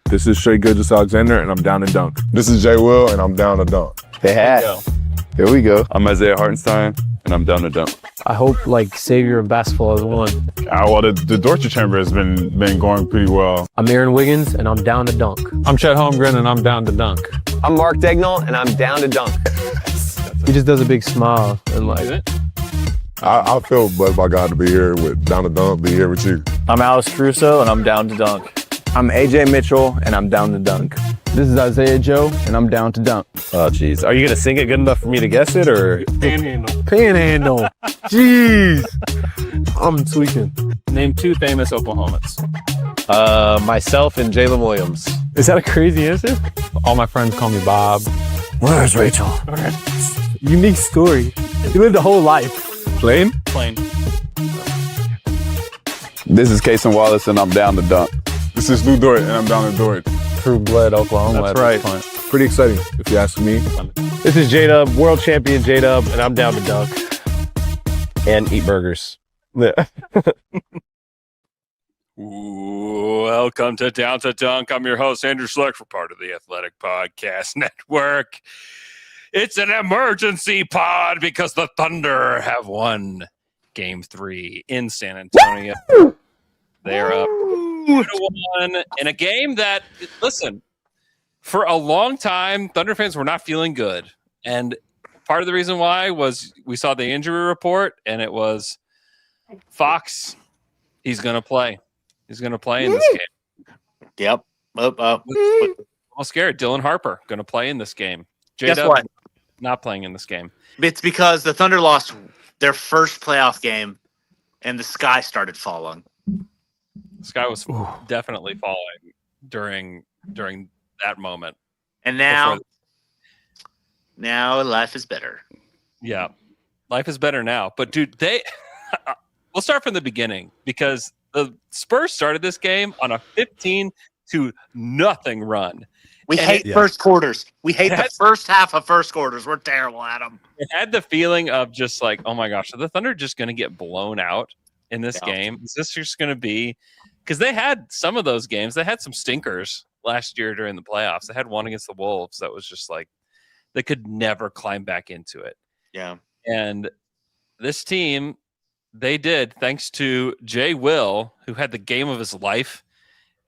This is Shea Gilgeous-Alexander, and I'm down to dunk. This is Jay Will, and I'm down to dunk. They had. Here we go. I'm Isaiah Hartenstein, and I'm down to dunk. I hope, savior of basketball has won. Well, the Dortcher chamber has been going pretty well. I'm Aaron Wiggins, and I'm down to dunk. I'm Chet Holmgren, and I'm down to dunk. I'm Mark Dagnall, and I'm down to dunk. He just does a big smile and I feel blessed by God to be here with down to dunk, be here with you. I'm Alex Caruso, and I'm down to dunk. I'm AJ Mitchell, and I'm down to dunk. This is Isaiah Joe, and I'm down to dunk. Oh, jeez. Are you going to sing it good enough for me to guess it, or? Panhandle. Jeez. I'm tweaking. Name 2 famous Oklahomans. Myself and Jalen Williams. Is that a crazy answer? All my friends call me Bob. Where's Rachel? Unique story. He lived a whole life. Plain? This is Kason Wallace, and I'm down to dunk. This is Lou Dort, and I'm down to Dort. True-blood Oklahoma. That's right. Pretty exciting, if you ask me. This is J-Dub, world champion J-Dub, and I'm down to dunk. And eat burgers. Welcome to Down to Dunk. I'm your host, Andrew Schlecht, for part of the Athletic Podcast Network. It's an emergency pod because the Thunder have won Game 3 in San Antonio. They're up 2-1 in a game that, listen, for a long time, Thunder fans were not feeling good. And part of the reason why was we saw the injury report, and it was Fox, he's going to play. He's going to play in this game. Yep. I'm scared. Dylan Harper going to play in this game. Guess what? Not playing in this game. It's because the Thunder lost their first playoff game, and the sky started falling. The sky was definitely falling during that moment. And now life is better. Yeah, life is better now. But dude, we'll start from the beginning because the Spurs started this game on a 15-0 run. We hate first quarters. We hate the first half of first quarters. We're terrible at them. It had the feeling of just like, oh my gosh, are the Thunder just going to get blown out in this game? Is this just going to be – because they had some of those games. They had some stinkers last year during the playoffs. They had one against the Wolves that was just like they could never climb back into it. Yeah. And this team, they did, thanks to Jay Will, who had the game of his life,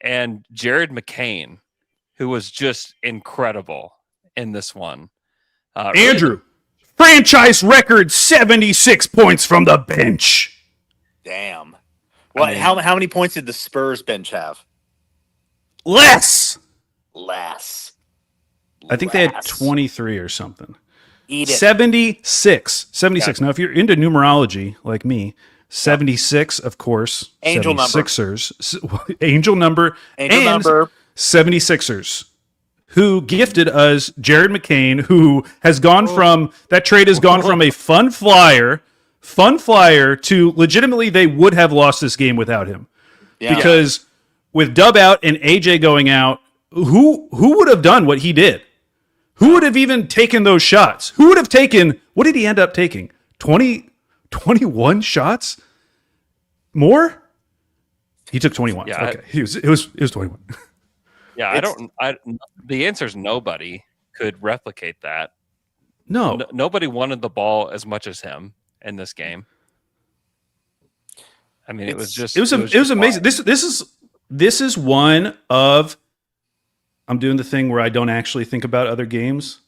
and Jared McCain, who was just incredible in this one. Andrew, franchise record 76 points from the bench. Damn. What? How many points did the Spurs bench have? Less. I think they had 23 or something. Eat it. 76. Yeah. Now, if you're into numerology like me, 76, of course. Angel 76ers. Angel number. Angel number. 76ers, who gifted us Jared McCain, who has gone from, that trade has gone from a fun flyer to legitimately they would have lost this game without him. Yeah. Because with Dub out and AJ going out, who would have done what he did? Who would have even taken those shots? Who would have taken, what did he end up taking? 21 shots? More? He took 21. Yeah, okay. It was 21. Yeah, the answer is nobody could replicate that. No. Nobody wanted the ball as much as him in this game. I mean, it was amazing. This is one of, I'm doing the thing where I don't actually think about other games.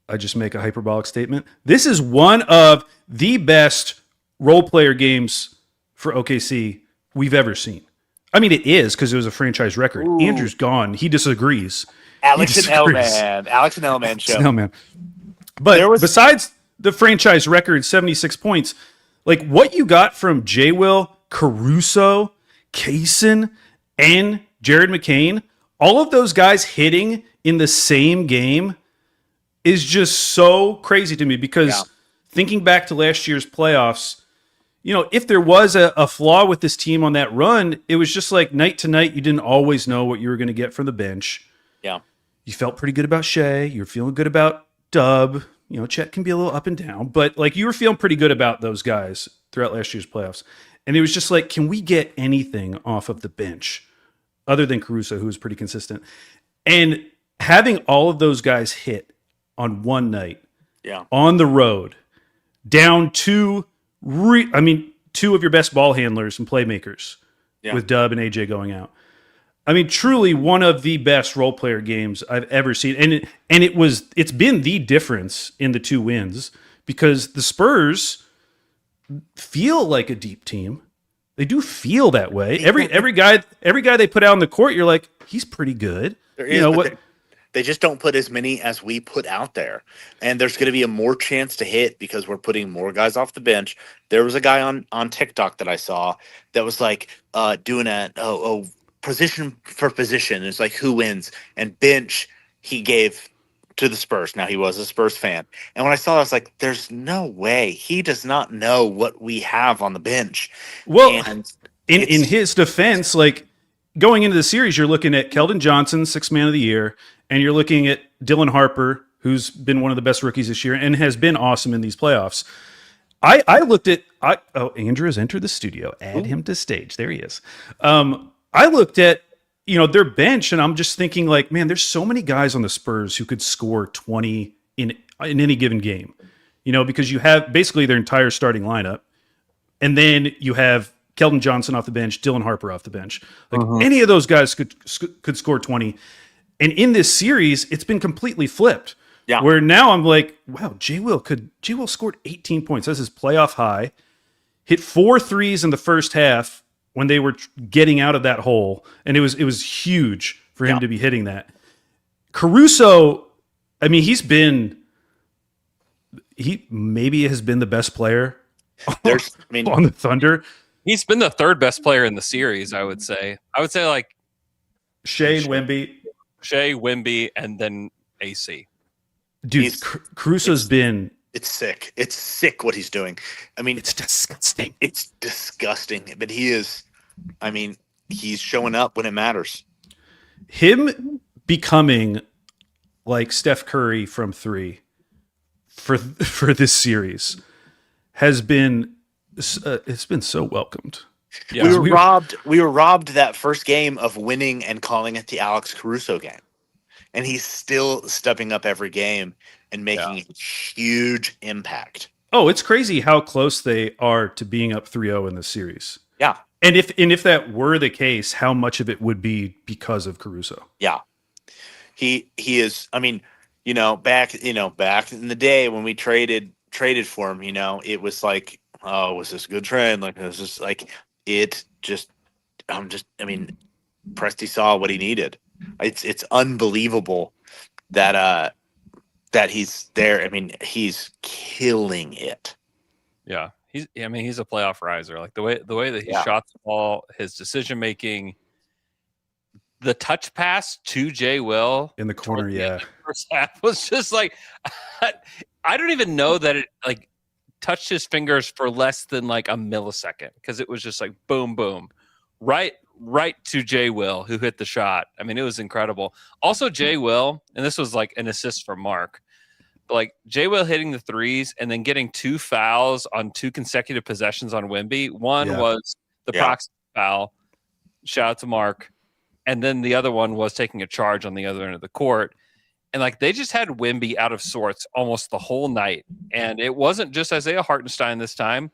I just make a hyperbolic statement. This is one of the best role player games for OKC we've ever seen. I mean, it is because it was a franchise record. Ooh. Andrew's gone. He disagrees. Alex and Elman show. But besides the franchise record, 76 points, like what you got from J. Will, Caruso, Kason, and Jared McCain, all of those guys hitting in the same game is just so crazy to me because thinking back to last year's playoffs, you know, if there was a flaw with this team on that run, it was just like night to night. You didn't always know what you were going to get from the bench. Yeah. You felt pretty good about Shea. You were feeling good about Dub. You know, Chet can be a little up and down, but like you were feeling pretty good about those guys throughout last year's playoffs. And it was just like, can we get anything off of the bench other than Caruso, who was pretty consistent. And having all of those guys hit on one night, on the road, down to, two of your best ball handlers and playmakers, with Dub and AJ going out. I mean, truly one of the best role player games I've ever seen, and it's been the difference in the 2 wins because the Spurs feel like a deep team. They do feel that way. Every guy they put out on the court, you're like, he's pretty good. They just don't put as many as we put out there. And there's going to be a more chance to hit because we're putting more guys off the bench. There was a guy on TikTok that I saw that was like doing a position for position. It's like who wins. And bench he gave to the Spurs. Now, he was a Spurs fan. And when I saw it, I was like, there's no way. He does not know what we have on the bench. Well, and in his defense, like going into the series, you're looking at Keldon Johnson, 6th man of the year, and you're looking at Dylan Harper, who's been one of the best rookies this year and has been awesome in these playoffs. I looked at Andrew has entered the studio. Add him to stage. There he is. I looked at their bench, and I'm just thinking like, man, there's so many guys on the Spurs who could score 20 in any given game. Because you have basically their entire starting lineup, and then you have Keldon Johnson off the bench, Dylan Harper off the bench. Like any of those guys could score 20. And in this series, it's been completely flipped. Yeah. Where now I'm like, wow, J. Will scored 18 points. That's his playoff high. Hit 4 threes in the first half when they were getting out of that hole, and it was huge for him to be hitting that. Caruso, I mean, he maybe has been the best player on the Thunder. He's been the 3rd best player in the series, I would say. I would say like Shea and Wemby. Shea, Wemby, and then AC. Dude, Caruso's been... It's sick. It's sick what he's doing. I mean... It's disgusting. It's disgusting. But he is... I mean, he's showing up when it matters. Him becoming like Steph Curry from 3 for this series has been... it's been so welcomed. Yeah. We were robbed that first game of winning and calling it the Alex Caruso game. And he's still stepping up every game and making a huge impact. Oh, it's crazy how close they are to being up 3-0 in this series. Yeah. And if that were the case, how much of it would be because of Caruso? Yeah. He is, I mean, back in the day when we traded for him, it was like, oh, was this a good trade? Like, this is like, Presti saw what he needed. It's unbelievable that he's there. I mean, he's killing it. Yeah. He's a playoff riser. Like the way that he shot the ball, his decision making, the touch pass to J. Will in the corner, the first half was just like, I don't even know that it like touched his fingers for less than like a millisecond because it was just like boom, boom, right to J. Will, who hit the shot. I mean, it was incredible. Also, J. Will, and this was like an assist from Mark, but like J. Will hitting the threes and then getting 2 fouls on 2 consecutive possessions on Wemby. One was the proxy foul. Shout out to Mark. And then the other one was taking a charge on the other end of the court. And like they just had Wemby out of sorts almost the whole night. And it wasn't just Isaiah Hartenstein this time.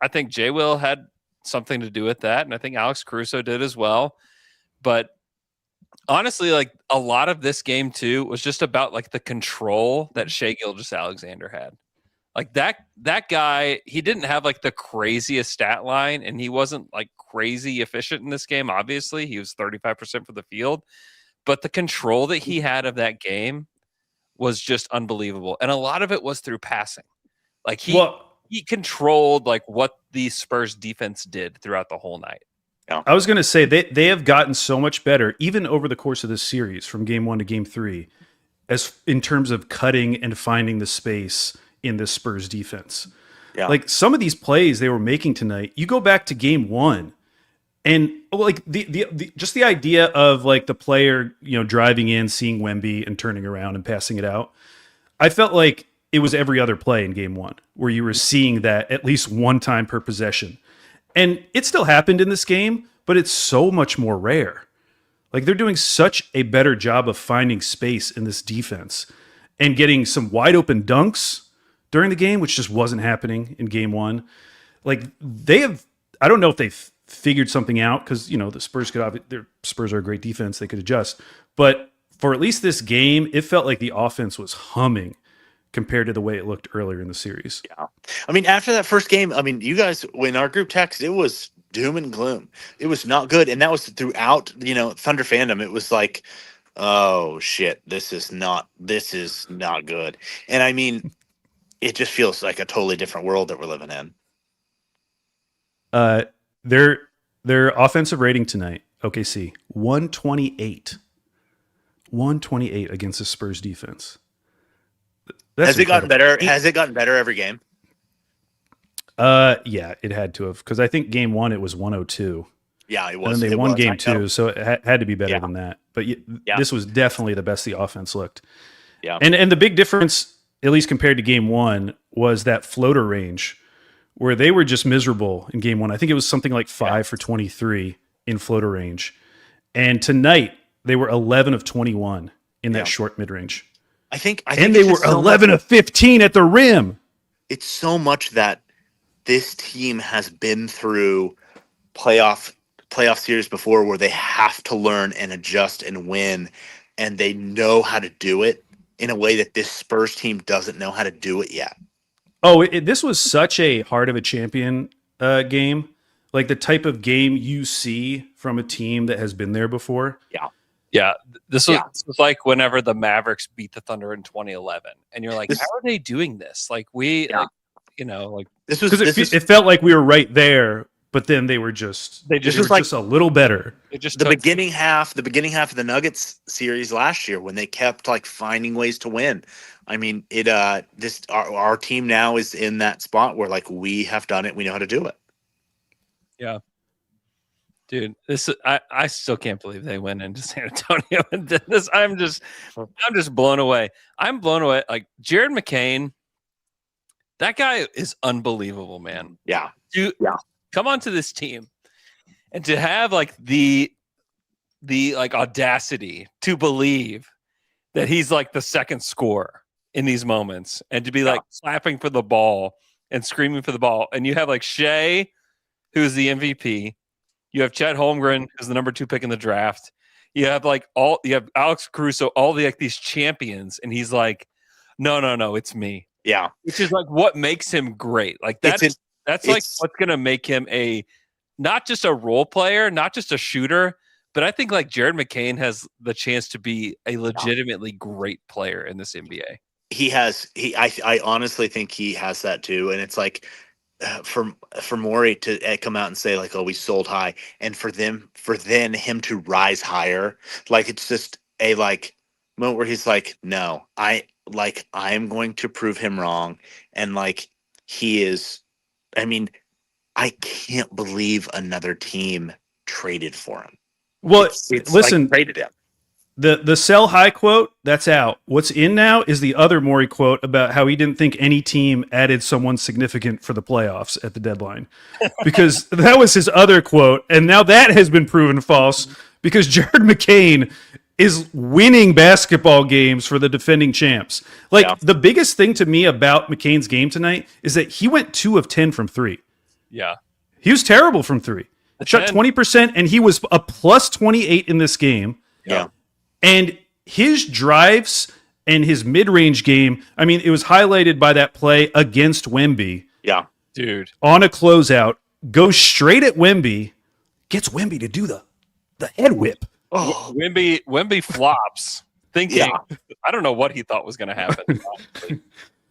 I think J. Will had something to do with that. And I think Alex Caruso did as well. But honestly, like a lot of this game too was just about like the control that Shai Gilgeous-Alexander had. Like that guy, he didn't have like the craziest stat line and he wasn't like crazy efficient in this game. Obviously, he was 35% for the field, but the control that he had of that game was just unbelievable. And a lot of it was through passing. Like he controlled like what the Spurs defense did throughout the whole night. Yeah. I was going to say they have gotten so much better even over the course of this series from game 1 to game 3 as in terms of cutting and finding the space in this Spurs defense. Yeah. Like some of these plays they were making tonight, you go back to game 1 and like the just the idea of like the player, driving in, seeing Wemby and turning around and passing it out. I felt like it was every other play in game 1 where you were seeing that at least one time per possession. And it still happened in this game, but it's so much more rare. Like they're doing such a better job of finding space in this defense and getting some wide open dunks during the game, which just wasn't happening in game one. Like they have, I don't know if they've figured something out because, you know, the Spurs their Spurs are a great defense. They could adjust. But for at least this game, it felt like the offense was humming compared to the way it looked earlier in the series. Yeah. I mean, after that first game, I mean, you guys, when our group text, it was doom and gloom. It was not good. And that was throughout, you know, Thunder fandom. It was like, oh shit, this is not good. And I mean, it just feels like a totally different world that we're living in. Their offensive rating tonight, OKC, 128. 128 against the Spurs defense. Has it gotten better? Has it gotten better every game? Yeah, it had to have, because I think game one it was 102. Yeah, it was. And then they won game two, so it had to be better Yeah. than that. But Yeah. this was definitely the best the offense looked. Yeah. And the big difference, at least compared to game one, was that floater range where they were just miserable in game one. I think it was something like 5 for 23 in floater range. And tonight they were 11 of 21 in that short mid range. I think and they were 11 of 15 at the rim. It's so much that this team has been through playoff series before where they have to learn and adjust and win, and they know how to do it in a way that this Spurs team doesn't know how to do it yet. Oh, this was such a heart of a champion game, like the type of game you see from a team that has been there before. Yeah, this was like whenever the Mavericks beat the Thunder in 2011, and you're like, how are they doing this? Like this was because it felt like we were right there, but then they were just just a little better. The beginning half of the Nuggets series last year when they kept like finding ways to win. I mean, our team now is in that spot where like we have done it, we know how to do it. Yeah. Dude, I still can't believe they went into San Antonio and did this. I'm just blown away. I'm blown away. Like Jared McCain, that guy is unbelievable, man. Yeah. Dude, come onto this team and to have like the like audacity to believe that he's like the second scorer in these moments and to be like slapping for the ball and screaming for the ball. And you have like Shea, who's the MVP. You have Chet Holmgren, who's the number 2 pick in the draft. You have Alex Caruso, all these champions, and he's like, no, it's me. Yeah, which is like what makes him great. Like that's like what's gonna make him not just a role player, not just a shooter, but I think like Jared McCain has the chance to be a legitimately great player in this NBA. I honestly think he has that too, and it's like. For Morey to come out and say like, "Oh, we sold high," and for then him to rise higher, like it's just a like moment where he's like, "No, I am going to prove him wrong," and like he is. I mean, I can't believe another team traded for him. Well, it's listen, like traded him. The sell high quote, that's out. What's in now is the other Morey quote about how he didn't think any team added someone significant for the playoffs at the deadline. Because that was his other quote, and now that has been proven false because Jared McCain is winning basketball games for the defending champs. Like, the biggest thing to me about McCain's game tonight is that he went 2 of 10 from 3. Yeah. He was terrible from 3. Shot 20%, and he was a plus 28 in this game. Yeah. And his drives and his mid-range game, I mean, it was highlighted by that play against Wemby. Yeah. Dude. On a closeout, goes straight at Wemby, gets Wemby to do the head whip. Oh, Wemby flops, thinking, I don't know what he thought was going to happen.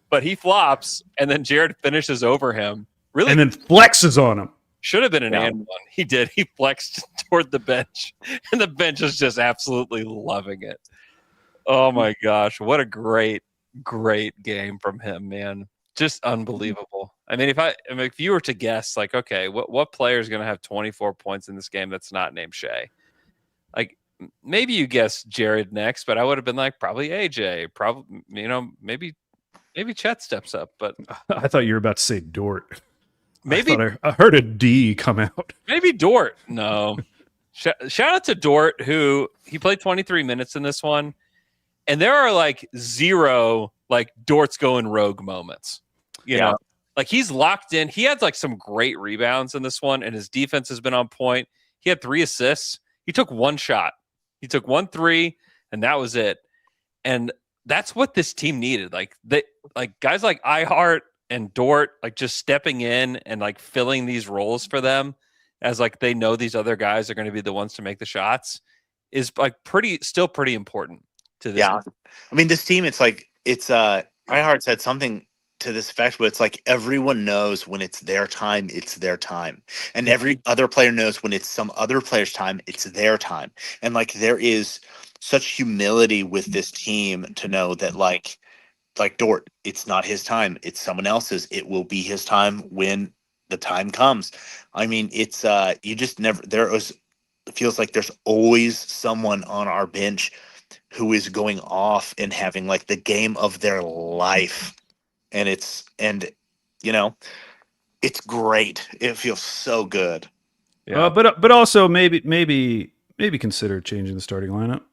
But he flops, and then Jared finishes over him. Really? And then flexes on him. Should have been an and one. He did. He flexed toward the bench, and the bench is just absolutely loving it. Oh my gosh, what a great game from him, man! Just unbelievable. I mean, if you were to guess, like, okay, what player is going to have 24 points in this game that's not named Shea? Like, maybe you guess Jared next, but I would have been like, probably AJ, probably, maybe Chet steps up, but I thought you were about to say Dort. Maybe I heard a D come out. Maybe Dort. No, Shout out to Dort, who he played 23 minutes in this one, and there are like zero like Dort's going rogue moments. You know, like he's locked in. He had like some great rebounds in this one, and his defense has been on point. He had 3 assists. He took 1 shot. He took 1 3, and that was it. And that's what this team needed. Like guys like iHeart and Dort, like just stepping in and like filling these roles for them, as like they know these other guys are going to be the ones to make the shots, is like still pretty important to this. Yeah. I mean, this team, it's iHeart said something to this effect, but it's like everyone knows when it's their time, it's their time. And every other player knows when it's some other player's time, it's their time. And like there is such humility with this team to know that like Dort, it's not his time, it's someone else's. It will be his time when the time comes. I mean, it's you just never it feels like there's always someone on our bench who is going off and having like the game of their life. And it's great. It feels so good. Yeah. But also maybe consider changing the starting lineup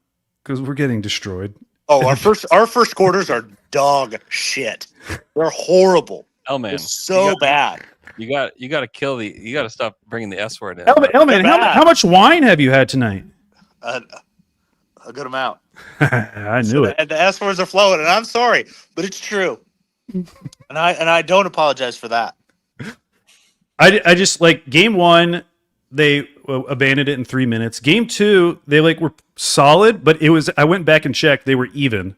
because we're getting destroyed. Oh, our first quarters are dog shit. They're horrible. Elman, it's so bad. You got to stop bringing the S word in. Elman, how much wine have you had tonight? A good amount. I knew it. And the S words are flowing, and I'm sorry, but it's true. and I don't apologize for that. I just like game 1, they abandoned it in 3 minutes. Game 2, they like were solid, but I went back and checked, they were even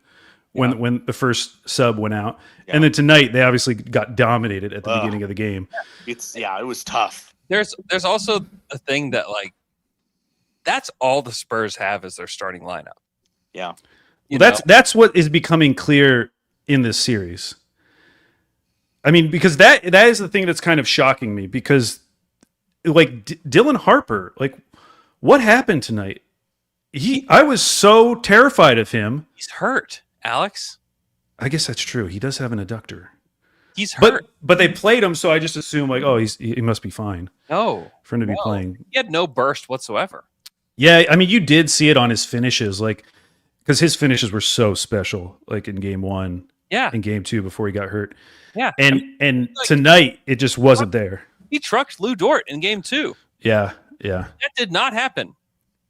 when the first sub went out. Yeah. And then tonight they obviously got dominated at the beginning of the game. It was tough. There's also a thing that like that's all the Spurs have is their starting lineup. Yeah. That's what is becoming clear in this series. I mean, because that is the thing that's kind of shocking me because like Dylan Harper, like what happened tonight? I was so terrified of him. He's hurt, Alex. I guess that's true. He does have an adductor. He's hurt. But they played him, so I just assume like, oh, he must be fine. No. For him to be playing. He had no burst whatsoever. Yeah, I mean, you did see it on his finishes, like because his finishes were so special, like in game 1. Yeah. In game 2 before he got hurt. Yeah. And like, tonight it just wasn't there. He trucked Lou Dort in game 2. Yeah. That did not happen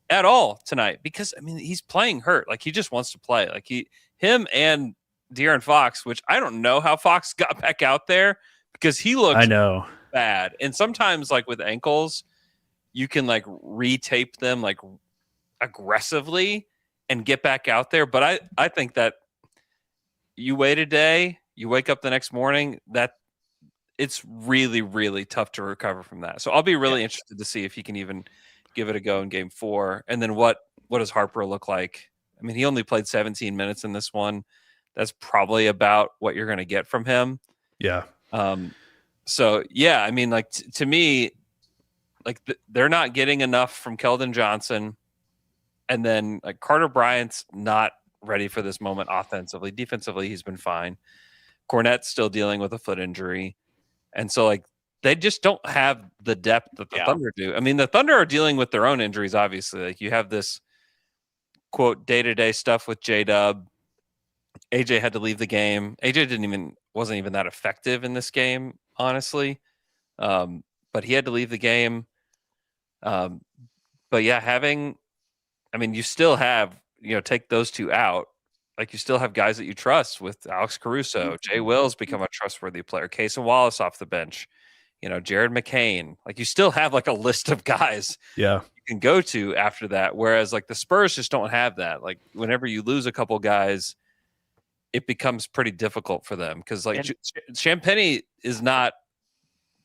at all tonight because I mean he's playing hurt. Like he just wants to play. Like him and De'Aaron Fox, which I don't know how Fox got back out there because he looked bad. And sometimes like with ankles, you can like retape them like aggressively and get back out there. But I think that you wait a day, you wake up the next morning, that it's really, really tough to recover from that. So I'll be really interested to see if he can even give it a go in game 4. And then what does Harper look like? I mean, he only played 17 minutes in this one. That's probably about what you're going to get from him. Yeah. So yeah, I mean, like to me, like they're not getting enough from Keldon Johnson. And then like Carter Bryant's not ready for this moment offensively. Defensively, he's been fine. Cornette's still dealing with a foot injury. And so like they just don't have the depth that the Thunder do. I mean, the Thunder are dealing with their own injuries, obviously. Like you have this quote day-to-day stuff with J-Dub. AJ had to leave the game. AJ wasn't even that effective in this game, honestly. But he had to leave the game. But yeah, you still have, take those two out. Like you still have guys that you trust with Alex Caruso. Jay Will's become a trustworthy player. Case and Wallace off the bench. Jared McCain. Like you still have like a list of guys you can go to after that. Whereas like the Spurs just don't have that. Like whenever you lose a couple guys, it becomes pretty difficult for them because like Champagnie is not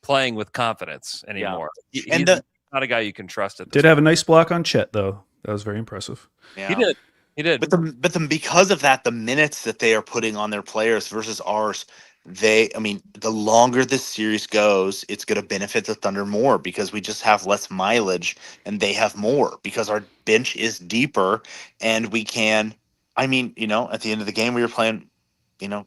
playing with confidence anymore. He's not a guy you can trust. Did have a nice block on Chet though. That was very impressive. Yeah. He did. But because of that, the minutes that they are putting on their players versus ours, the longer this series goes, it's going to benefit the Thunder more because we just have less mileage and they have more because our bench is deeper and we can. I mean, at the end of the game, we were playing,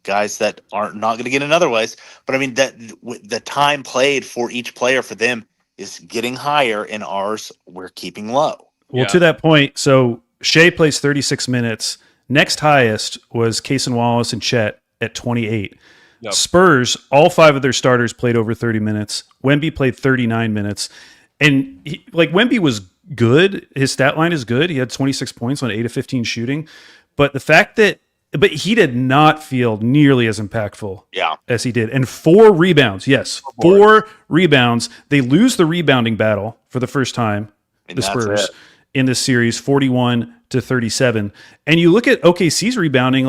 guys that are not going to get in otherwise. But I mean, that the time played for each player for them is getting higher, and ours we're keeping low. Well, to that point, so Shea plays 36 minutes. Next highest was Cason Wallace and Chet at 28. Yep. Spurs, all 5 of their starters played over 30 minutes. Wemby played 39 minutes. And Wemby was good. His stat line is good. He had 26 points on 8 of 15 shooting. But the fact that he did not feel nearly as impactful as he did. And 4 rebounds. Yes, 4 rebounds. They lose the rebounding battle for the first time, the Spurs, in this series, 41-37. And you look at OKC's rebounding,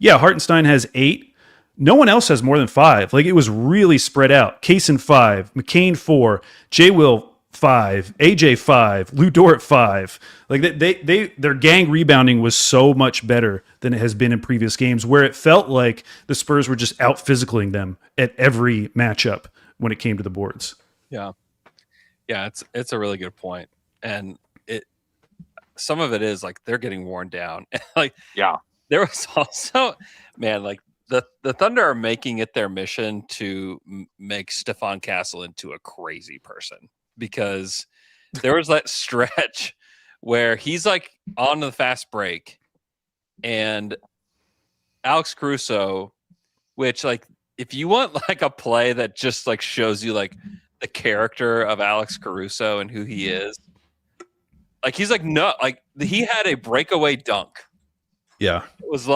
Hartenstein has 8. No one else has more than 5. It was really spread out. Cason 5, McCain 4, J. Will 5, AJ 5, Lou Dort 5. Their gang rebounding was so much better than it has been in previous games, where it felt like the Spurs were just out physicaling them at every matchup when it came to the boards. Yeah, it's a really good point, and some of it is they're getting worn down. There was also, man, the Thunder are making it their mission to make Stephon Castle into a crazy person, because there was that stretch where he's on the fast break, and Alex Caruso, which if you want a play that just shows you the character of Alex Caruso and who he is, he's no, he had a breakaway dunk. Yeah. It was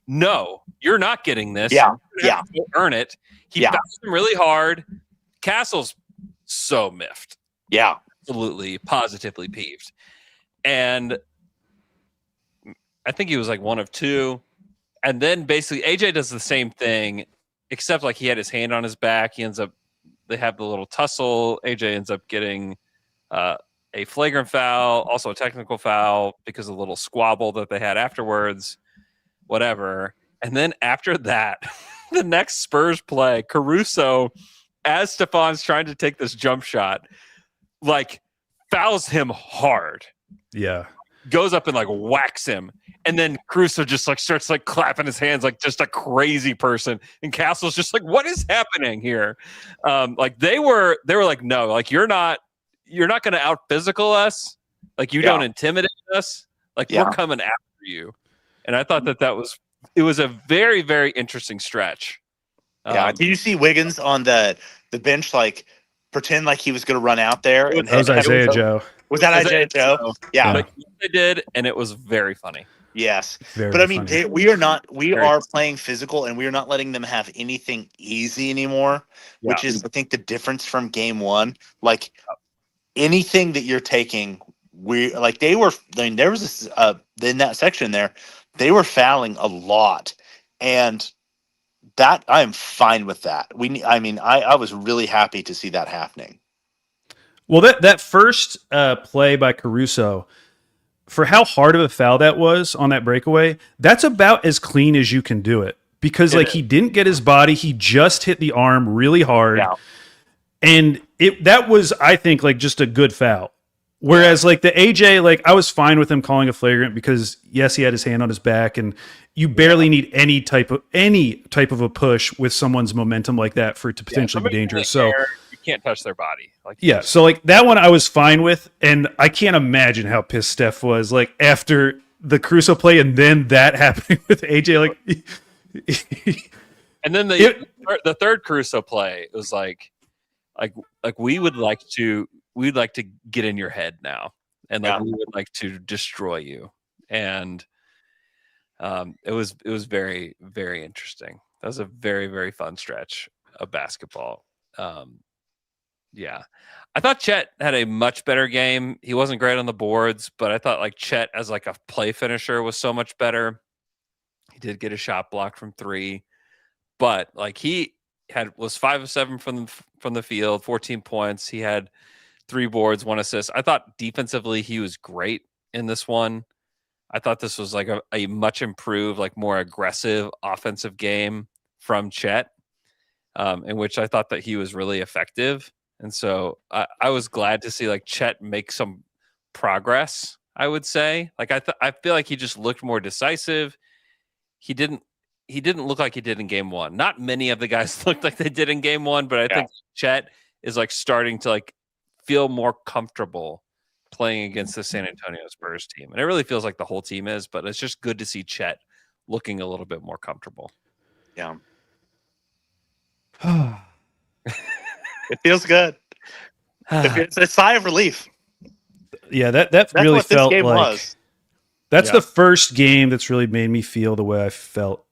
no, you're not getting this. Yeah. You earn it. He bounced him really hard. Castle's so miffed. Yeah. Absolutely, positively peeved. And I think he was 1 of 2. And then basically AJ does the same thing, except he had his hand on his back. They have the little tussle. AJ ends up getting a flagrant foul, also a technical foul because of the little squabble that they had afterwards. Whatever. And then after that, the next Spurs play, Caruso, as Stephon's trying to take this jump shot, fouls him hard. Yeah. Goes up and whacks him. And then Caruso just starts clapping his hands like just a crazy person. And Castle's just what is happening here? They were no, you're not going to out physical us. You don't intimidate us. We're coming after you. And I thought it was a very, very interesting stretch. Did you see Wiggins on the bench pretend he was going to run out there? That was Isaiah Joe. Was that Isaiah Joe? Yeah. They did, and it was very funny. Yes. Very but I mean, funny. we are playing physical, and we are not letting them have anything easy anymore, which is, I think, the difference from game 1. Anything that you're taking, there was this, in that section there, they were fouling a lot, and that I am fine with that. I was really happy to see that happening. Well, that first play by Caruso, for how hard of a foul that was on that breakaway, that's about as clean as you can do it, because he didn't get his body, he just hit the arm really hard, and that was, I think, just a good foul. Whereas the AJ, I was fine with him calling a flagrant because yes, he had his hand on his back, and you barely need any type of a push with someone's momentum like that for it to potentially be dangerous. So you can't touch their body. So that one I was fine with, and I can't imagine how pissed Steph was after the Caruso play and then that happening with AJ. And then the third Caruso play, it was we'd like to get in your head now, and we would like to destroy you. And it was very, very interesting. That was a very, very fun stretch of basketball. I thought Chet had a much better game. He wasn't great on the boards, but I thought Chet as a play finisher was so much better. He did get a shot blocked from 3, but he was 5 of 7 from the field, 14 points. He had 3 boards, 1 assist. I thought defensively he was great in this one. I thought this was a much improved, more aggressive offensive game from Chet, in which I thought that he was really effective. And so I was glad to see Chet make some progress, I would say. I feel like he just looked more decisive. He didn't look like he did in game 1. Not many of the guys looked like they did in game 1, but I think Chet is starting to feel more comfortable playing against the San Antonio Spurs team. And it really feels like the whole team is, but it's just good to see Chet looking a little bit more comfortable. Yeah. It feels good. It's a sigh of relief. Yeah, that That's really what this felt game like was. that's the first game that's really made me feel the way I felt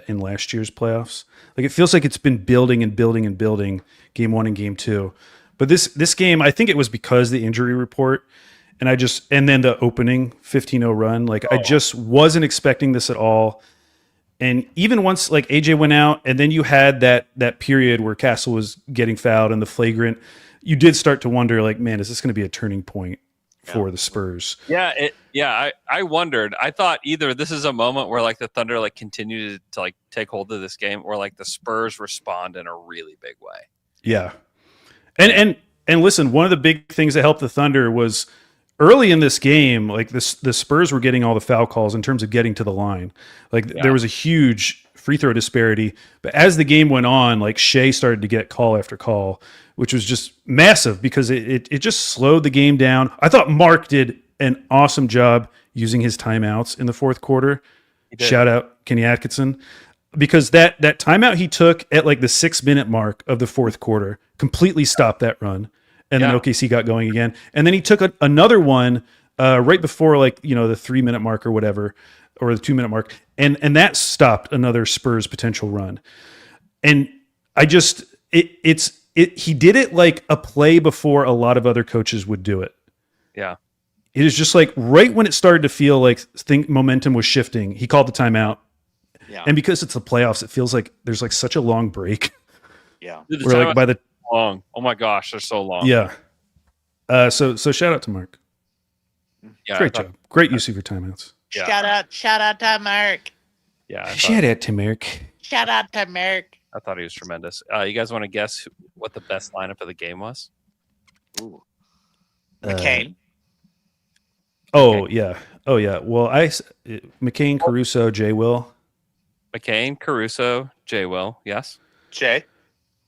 in last year's playoffs. Like it feels like it's been building and building and building, game 1 and game 2. But this game, I think it was because the injury report and then the opening 15-0 run. Like I just wasn't expecting this at all. And even once like AJ went out, and then you had that period where Castle was getting fouled and the flagrant, you did start to wonder, like, man, is this going to be a turning point for the Spurs? Yeah, I wondered. I thought either this is a moment where like the Thunder like continue to like take hold of this game, or like the Spurs respond in a really big way. Yeah. And listen, one of the big things that helped the Thunder was early in this game, like the Spurs were getting all the foul calls in terms of getting to the line. Like there was a huge free throw disparity, but as the game went on, like Shea started to get call after call, which was just massive because it just slowed the game down. I thought Mark did an awesome job using his timeouts in the fourth quarter. Shout out Kenny Atkinson, because that timeout he took at like the 6-minute mark of the fourth quarter completely stopped that run. And then OKC got going again. And then he took another one right before like, the 3-minute mark or whatever, or the 2-minute mark. And that stopped another Spurs potential run. And I just, he did it like a play before a lot of other coaches would do it. Yeah. It is just like right when it started to feel like momentum was shifting, he called the timeout. Yeah. And because it's the playoffs, it feels like there's like such a long break. Yeah. Dude, We're like by the long. Oh my gosh, they're so long. Yeah. So shout out to Mark. Yeah, Great job. Great use of your timeouts. Yeah. Shout out to Mark. Yeah. Shout out to Mark. Shout out to Mark. I thought he was tremendous. You guys want to guess what the best lineup of the game was? Ooh. McCain. Oh yeah. Well, McCain, Caruso, Jay Will. McCain, Caruso, Jay Will. Yes. Shea.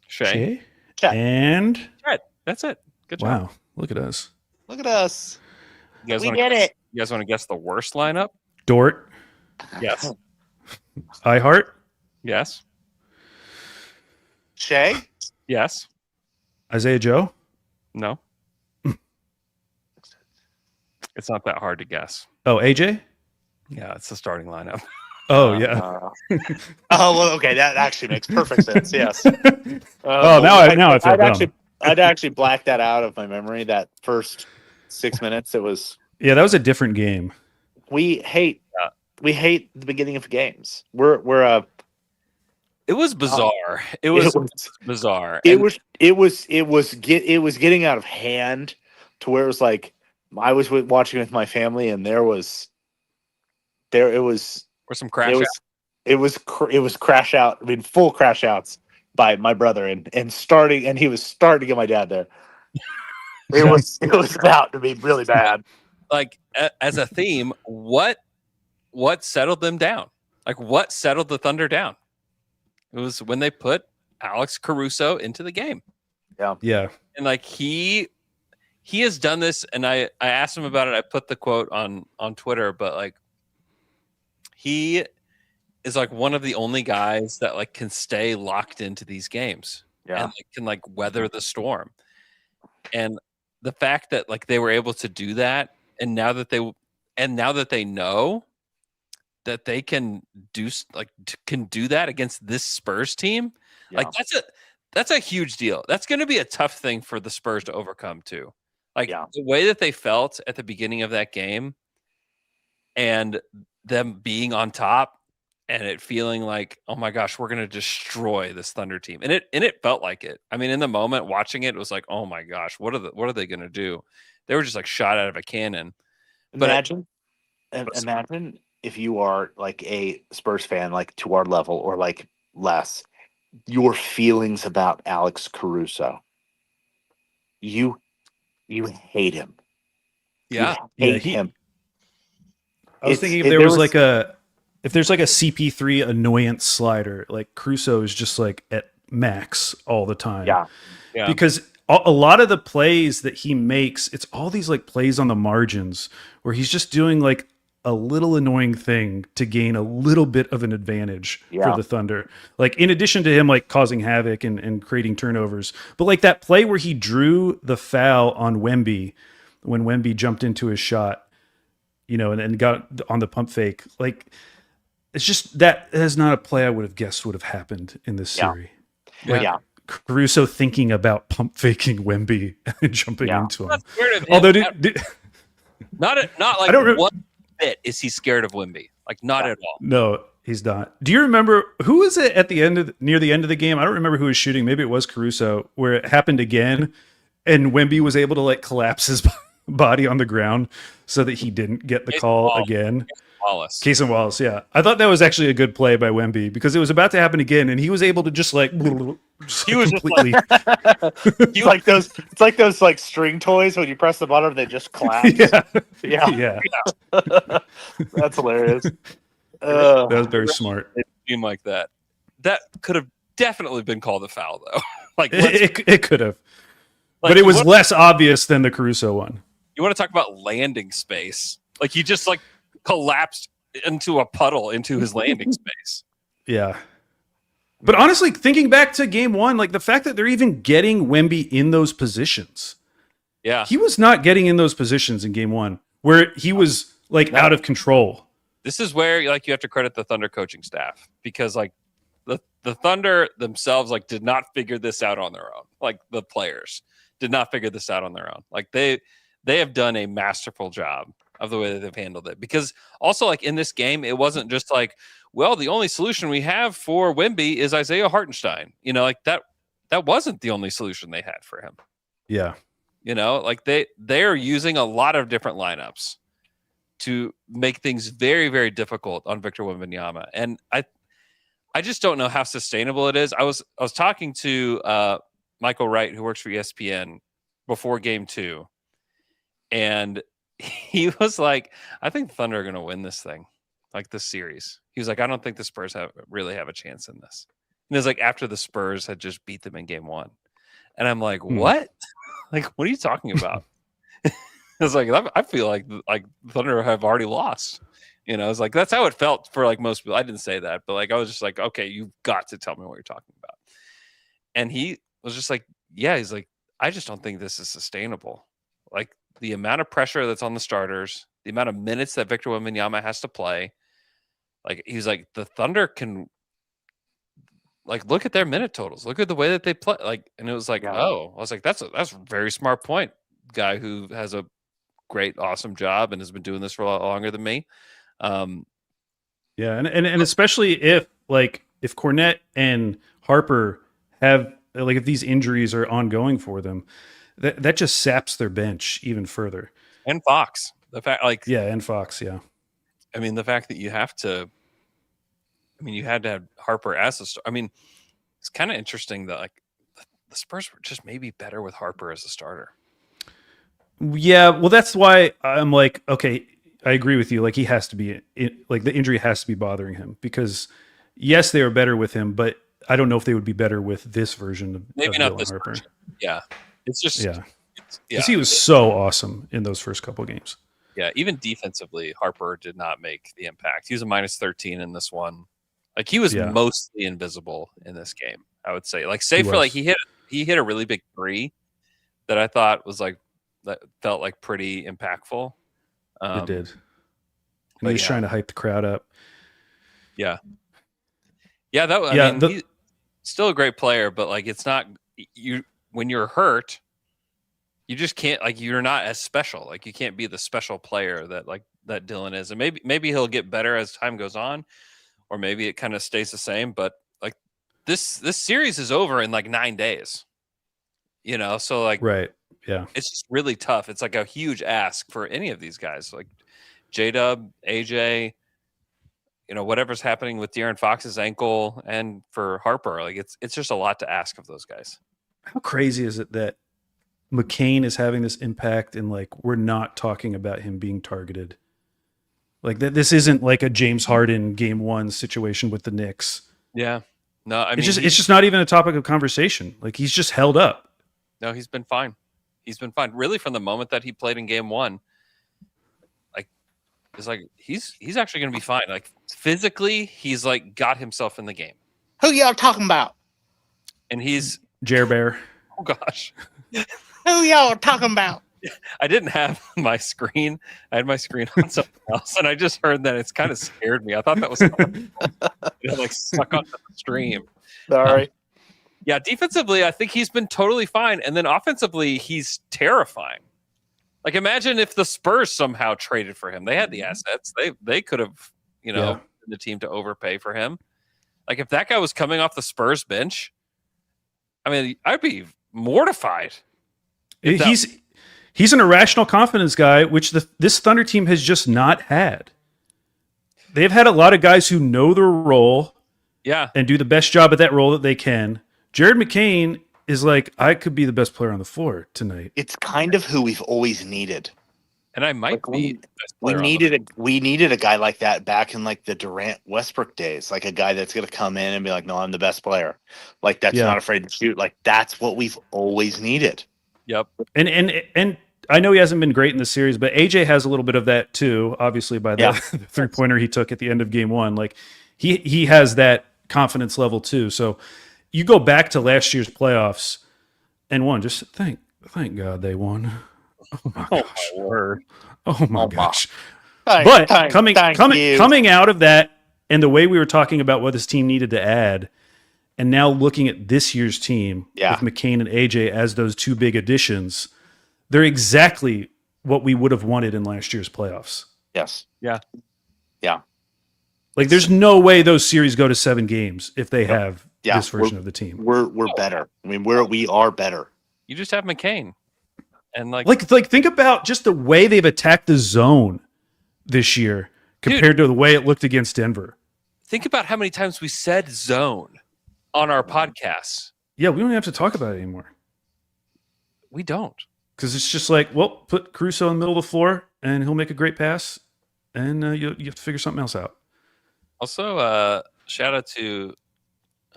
Shea. Chet. And Chet. That's it. Good job. wow, look at us. Look at us. You guys We wanna did guess- it. You guys want to guess the worst lineup? Dort, Yes. iHeart, Yes. Shea. Yes. Isaiah Joe. No. It's not that hard to guess. Oh, AJ. Yeah, it's the starting lineup. Oh yeah. Oh well, okay, that actually makes perfect sense. Yes. I'd actually black that out of my memory. That first 6 minutes, it was. Yeah, that was a different game. We hate the beginning of games. We're It was bizarre. It was bizarre. It was getting out of hand to where it was like I was watching with my family and there was some crash out. It was crash out. I mean, full crash outs by my brother and he was starting to get my dad there. It was about to be really bad. Like as a theme, what settled them down? Like what settled the Thunder down? It was when they put Alex Caruso into the game. Yeah. And like he has done this, and I asked him about it. I put the quote on Twitter, but like he is like one of the only guys that like can stay locked into these games. Yeah. And can like weather the storm. And the fact that like they were able to do that, and now that they know that they can do that against this Spurs team, like that's a huge deal. That's going to be a tough thing for the Spurs to overcome too. Like the way that they felt at the beginning of that game, and them being on top, and it feeling like, oh my gosh, we're going to destroy this Thunder team, and it felt like it. I mean, in the moment watching it was like, oh my gosh, what are they going to do? They were just like shot out of a cannon. But imagine if you are like a Spurs fan, like to our level or like less, your feelings about Alex Caruso. You hate him. Yeah. You hate him. I was thinking if there's like a CP3 annoyance slider, like Caruso is just like at max all the time. Yeah. Because a lot of the plays that he makes, it's all these like plays on the margins where he's just doing like a little annoying thing to gain a little bit of an advantage for the Thunder. Like in addition to him like causing havoc and creating turnovers, but like that play where he drew the foul on Wemby when Wemby jumped into his shot, you know, and got on the pump fake. Like it's just that is not a play I would have guessed would have happened in this series. Like, Caruso thinking about pump faking Wemby and jumping into him. Although, not like I don't one bit is he scared of Wemby. Like not at all. No, he's not. Do you remember who was it at the end of near the end of the game? I don't remember who was shooting. Maybe it was Caruso, where it happened again, and Wemby was able to like collapse his body on the ground so that he didn't get the call again. Case and Wallace, yeah. I thought that was actually a good play by Wemby because it was about to happen again, and he was able to just like He was completely. It's like those like string toys when you press the button they just collapse. Yeah. That's hilarious. That was very smart. It seemed like that. That could have definitely been called a foul though. Like it could have, like, but it was less obvious than the Caruso one. You want to talk about landing space? Like he just like collapsed into a puddle into his landing space. Yeah. But honestly, thinking back to game one, like the fact that they're even getting Wemby in those positions. Yeah. He was not getting in those positions in game one where he was like out of control. This is where like you have to credit the Thunder coaching staff because like the Thunder themselves like did not figure this out on their own. Like the players did not figure this out on their own. Like they have done a masterful job of the way that they've handled it. Because also like in this game, it wasn't just like, well, the only solution we have for Wemby is Isaiah Hartenstein. You know, like that wasn't the only solution they had for him. Yeah. You know, like they're using a lot of different lineups to make things very, very difficult on Victor Wembanyama. And I just don't know how sustainable it is. I was talking to Michael Wright, who works for ESPN, before game 2. And he was like, I think the Thunder are going to win this thing, like this series. He was like, I don't think the Spurs really have a chance in this. And it was like after the Spurs had just beat them in game 1. And I'm like, what? Like, what are you talking about? It's like, I feel like Thunder have already lost. You know, it's like, that's how it felt for like most people. I didn't say that, but like, I was just like, okay, you've got to tell me what you're talking about. And he was just like, yeah, he's like, I just don't think this is sustainable. Like, the amount of pressure that's on the starters, the amount of minutes that Victor Wembanyama has to play, like he's like the Thunder can, like look at their minute totals, look at the way that they play, like, and it was like, oh, I was like, that's a very smart point, guy who has a great, awesome job and has been doing this for a lot longer than me. Yeah, and especially if Cornette and Harper have like if these injuries are ongoing for them. That just saps their bench even further. And Fox, the fact, like, and Fox, yeah. I mean, the fact that you have to, I mean, you had to have Harper as a star. I mean, it's kind of interesting that like the Spurs were just maybe better with Harper as a starter. Yeah, well, that's why I'm like, okay, I agree with you. Like, he has to be like the injury has to be bothering him because yes, they were better with him, but I don't know if they would be better with this version of maybe not Dylan this Harper. version. Yeah. It's just because he was so awesome in those first couple games. Yeah, even defensively, Harper did not make the impact. He was a -13 in this one. Like he was mostly invisible in this game. I would say, like, save for like he hit a really big 3 that I thought was like that felt like pretty impactful. It did. And he was trying to hype the crowd up. Yeah, I mean, he's still a great player, but like it's not you. When you're hurt, you just can't, like, you're not as special. Like you can't be the special player that Dylan is. And maybe he'll get better as time goes on, or maybe it kind of stays the same. But like this series is over in like 9 days, you know? So like, right. Yeah. It's just really tough. It's like a huge ask for any of these guys, like J-Dub, AJ, you know, whatever's happening with De'Aaron Fox's ankle and for Harper, like it's just a lot to ask of those guys. How crazy is it that Mccain is having this impact and like we're not talking about him being targeted? Like that, this isn't like a James Harden game 1 situation with the Knicks. Yeah, no, I mean it's just not even a topic of conversation. Like he's just held up. No, he's been fine. He's been fine. Really, from the moment that he played in game one, like it's like he's actually going to be fine. Like physically, he's like got himself in the game. Who y'all talking about? And he's Jer Bear. oh gosh, Who y'all talking about? I didn't have my screen. I had my screen on something else, and I just heard that. It's kind of scared me. I thought that was like stuck onto the stream. Sorry. Yeah, defensively, I think he's been totally fine, and then offensively, he's terrifying. Like, imagine if the Spurs somehow traded for him. They had the assets. They could have, been the team to overpay for him. Like, if that guy was coming off the Spurs bench, I mean, I'd be mortified. He's an irrational confidence guy, which this Thunder team has just not had. They've had a lot of guys who know their role, and do the best job at that role that they can. Jared McCain is like, I could be the best player on the floor tonight. It's kind of who we've always needed. And I might be. We needed a guy like that back in like the Durant Westbrook days, like a guy that's going to come in and be like, "No, I'm the best player." Like that's not afraid to shoot. Like that's what we've always needed. Yep. And I know he hasn't been great in the series, but AJ has a little bit of that too. Obviously, by the 3-pointer he took at the end of game one, like he has that confidence level too. So you go back to last year's playoffs and won. Just thank God they won. Oh my gosh! Oh my gosh! But coming out of that, and the way we were talking about what this team needed to add, and now looking at this year's team with McCain and AJ as those two big additions, they're exactly what we would have wanted in last year's playoffs. Yes. Yeah. Yeah. Like, there's no way those series go to 7 games if they have this version of the team. We're better. I mean, we are better. You just have McCain. And like think about just the way they've attacked the zone this year compared to the way it looked against Denver. Think about how many times we said zone on our podcasts. Yeah, we don't have to talk about it anymore. We don't. Because it's just like, well, put Caruso in the middle of the floor and he'll make a great pass, and you have to figure something else out. Also, shout out to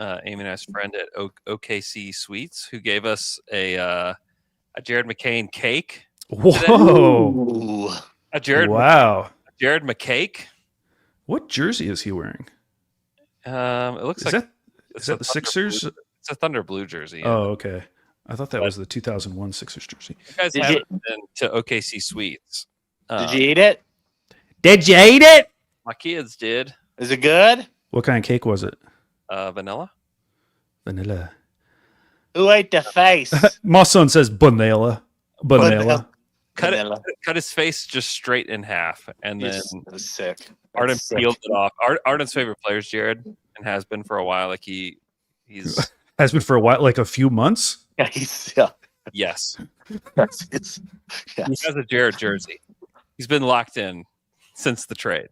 Amy and I's friend at OKC Sweets who gave us a Jared McCain cake. Whoa! A Jared McCake. What jersey is he wearing? It looks is like that the Sixers? It's a Thunder Blue jersey. Yeah. Oh, okay. I thought that was the 2001 Sixers jersey. You guys haven't been to OKC Sweets. Did you eat it? Did you eat it? My kids did. Is it good? What kind of cake was it? Vanilla. Vanilla. Who ate the face? My son says vanilla. Cut his face just straight in half, and then sick. Arden peeled it off. Arden's favorite player is Jared, and has been for a while. Like he's has been for a while, like a few months. Yes. He has a Jared jersey. He's been locked in since the trade.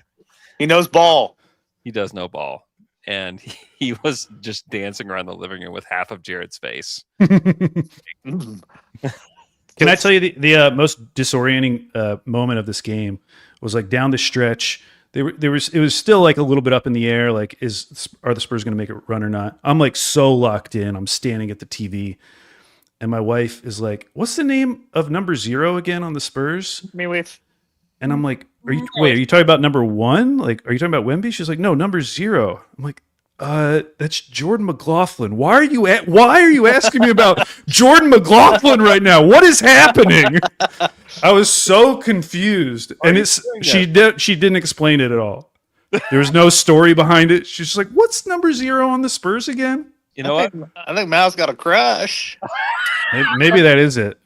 He knows ball. He does know ball. And he was just dancing around the living room with half of Jared's face. Can I tell you the most disorienting moment of this game was like down the stretch. It was still like a little bit up in the air. Like, are the Spurs going to make a run or not? I'm like so locked in. I'm standing at the TV, and my wife is like, "What's the name of number 0 again on the Spurs?" And I'm like, are you talking about number 1? Like, are you talking about Wemby? She's like, no, number 0. I'm like, that's Jordan McLaughlin. Why are you asking me about Jordan McLaughlin right now? What is happening? I was so confused. And she didn't explain it at all. There was no story behind it. She's just like, what's number 0 on the Spurs again? You know what? I think Mal's got a crush. Maybe that is it.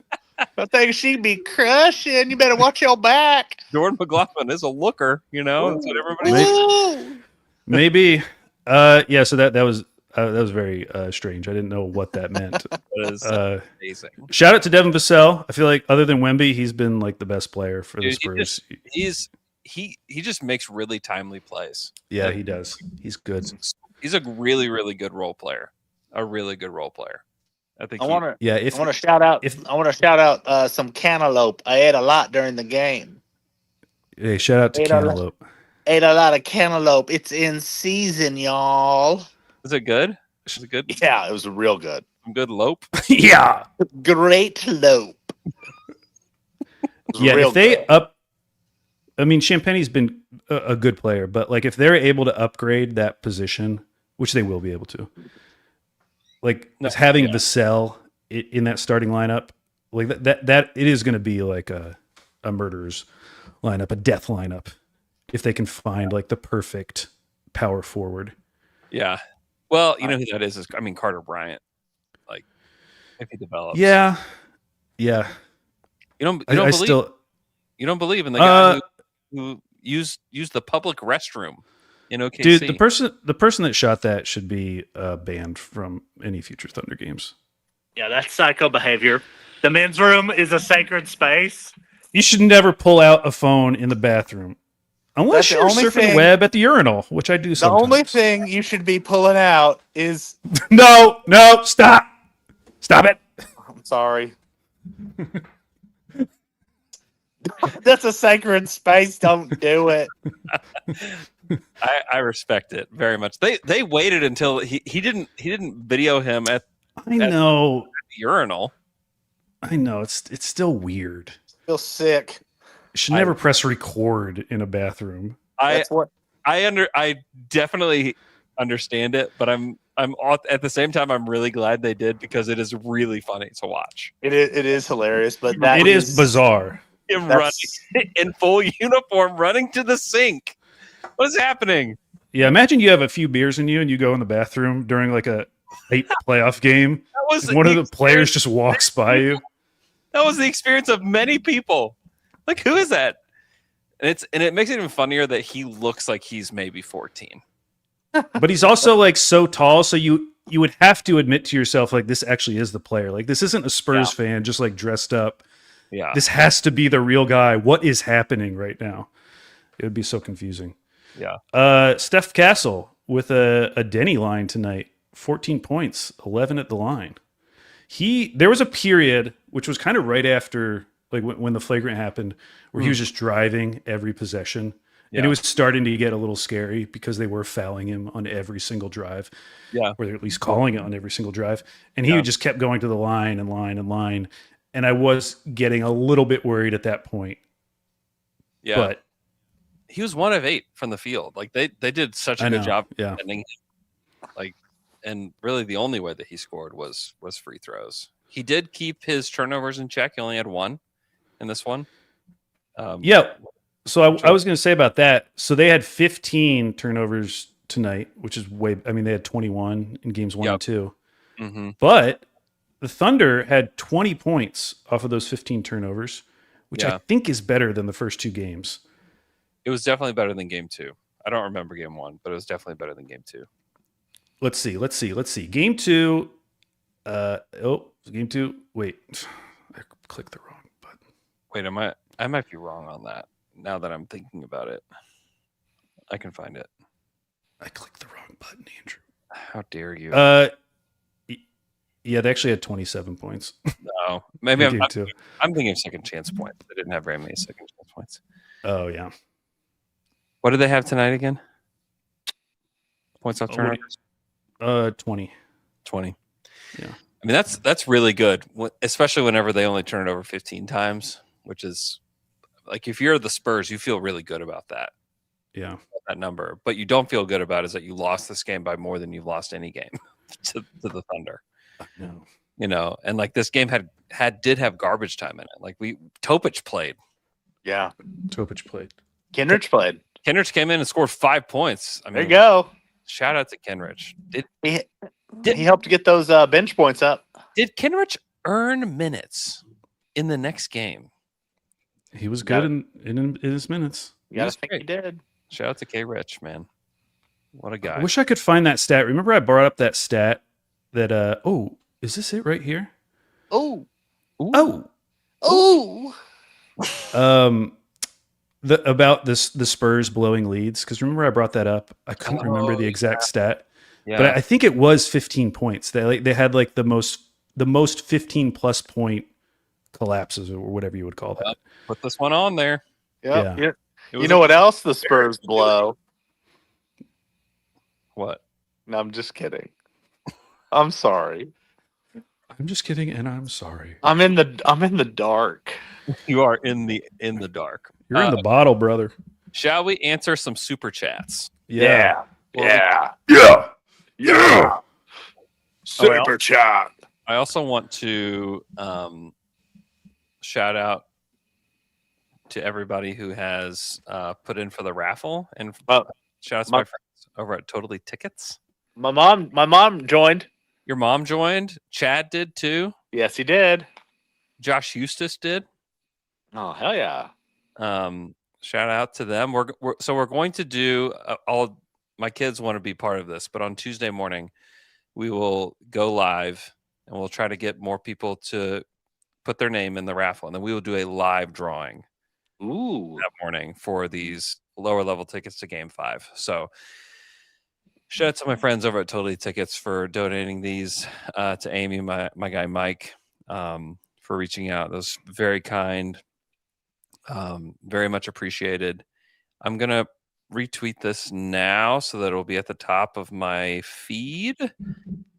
I think she'd be crushing. You better watch your back. Jordan McLaughlin is a looker, That's what everybody Maybe. Yeah, so that was very strange. I didn't know what that meant. That is amazing. Shout out to Devin Vassell. I feel like other than Wemby, he's been like the best player for the Spurs. He just makes really timely plays. Yeah, he does. He's good. He's a really, really good role player. A really good role player. I think. I want to shout out some cantaloupe. I ate a lot during the game. Hey, shout out to Cantaloupe. Ate a lot of cantaloupe. It's in season, y'all. Is it good? Is it good? Yeah, it was real good. some good lope. Yeah. Great lope. Yeah, Real if they good. up, I mean, Champagne's been a good player, but like if they're able to upgrade that position, which they will be able to, like having Vassell in that starting lineup, like that it is going to be like a murderer's lineup, a death lineup, if they can find like the perfect power forward. Yeah. Well, you know who that is Carter Bryant. Like, if he develops. Yeah. Yeah. You don't believe in the guy who used the public restroom in OKC. Dude, the person that shot that should be banned from any future Thunder games. Yeah, that's psycho behavior. The men's room is a sacred space. You should never pull out a phone in the bathroom. Unless you're surfing the web at the urinal, which I do sometimes. The only thing you should be pulling out is... No, stop. Stop it. I'm sorry. That's a sacred space. Don't do it. I respect it very much. They waited until he didn't video him at the urinal. I know it's still weird. Feel sick. You should never press record in a bathroom. I definitely understand it, but I'm at the same time I'm really glad they did because it is really funny to watch. It is hilarious, but it is bizarre. Him running in full uniform, running to the sink. What is happening? Yeah, imagine you have a few beers in you and you go in the bathroom during like a late playoff game. And one of the players just walks by you. That was the experience of many people. Like, who is that? And it makes it even funnier that he looks like he's maybe 14. But he's also like so tall, so you would have to admit to yourself like this actually is the player. Like this isn't a Spurs fan just like dressed up. Yeah. This has to be the real guy. What is happening right now? It would be so confusing. Yeah. Steph Castle with a Denny line tonight. 14 points, 11 at the line. There was a period, which was kind of right after like when the flagrant happened, where he was just driving every possession. Yeah. And it was starting to get a little scary because they were fouling him on every single drive. Yeah. Or they're at least calling it on every single drive. And he just kept going to the line and line and line. And I was getting a little bit worried at that point. Yeah. But he was 1 of 8 from the field. Like they did such a good job defending him. Like, and really the only way that he scored was free throws. He did keep his turnovers in check. He only had 1 in this one. So I was going to say about that. So they had 15 turnovers tonight, which is they had 21 in games 1 and 2. Mm-hmm. But the Thunder had 20 points off of those 15 turnovers, which I think is better than the first 2 games. It was definitely better than game 2. I don't remember game 1, but it was definitely better than game 2. Let's see. Game 2. Game 2. Wait, I clicked the wrong button. Wait, I might be wrong on that. Now that I'm thinking about it, I can find it. I clicked the wrong button, Andrew. How dare you? Yeah, they actually had 27 points. No, maybe I'm thinking of second chance points. They didn't have very many second chance points. Oh yeah. What did they have tonight again? Points off turnovers. 20. 20. Yeah. I mean that's really good, especially whenever they only turn it over 15 times, which is like if you're the Spurs, you feel really good about that. Yeah. That number, but you don't feel good about is that you lost this game by more than you've lost any game to the Thunder. No. You know, and like this game did have garbage time in it. Like Topic played. Yeah. Topic played. Kenrich played. Kenrich came in and scored 5 points. I mean, there you go. Shout out to Kenrich. He helped get those bench points up. Did Kenrich earn minutes in the next game? He was good in his minutes. Yeah, I think he did. Shout out to K. Rich, man. What a guy. I wish I could find that stat. Remember I brought up that stat that is this it right here? Oh. About the Spurs blowing leads, because remember I brought that up. I couldn't remember the exact stat, but I think it was 15 points. They had like the most 15 plus point collapses or whatever you would call that. Put this one on there. Yep. Yeah. You know what else the Spurs blow? What? No, I'm just kidding. I'm sorry. I'm just kidding, and I'm sorry. I'm in the dark. You are in the dark. You're in the bottle, brother. Shall we answer some super chats? Yeah. Super chat. I also want to shout out to everybody who has put in for the raffle, and shout out to my friends over at Totally Tickets. My mom joined. Your mom joined. Chad did too. Yes, he did. Josh Eustace did. Oh, hell yeah. Shout out to them. We're going to do all my kids want to be part of this, but on Tuesday morning we will go live and we'll try to get more people to put their name in the raffle, and then we will do a live drawing that morning for these lower level tickets to Game 5. So shout out to my friends over at Totally Tickets for donating these, to Amy, my guy Mike, for reaching out. That was very kind, very much appreciated. I'm going to retweet this now so that it'll be at the top of my feed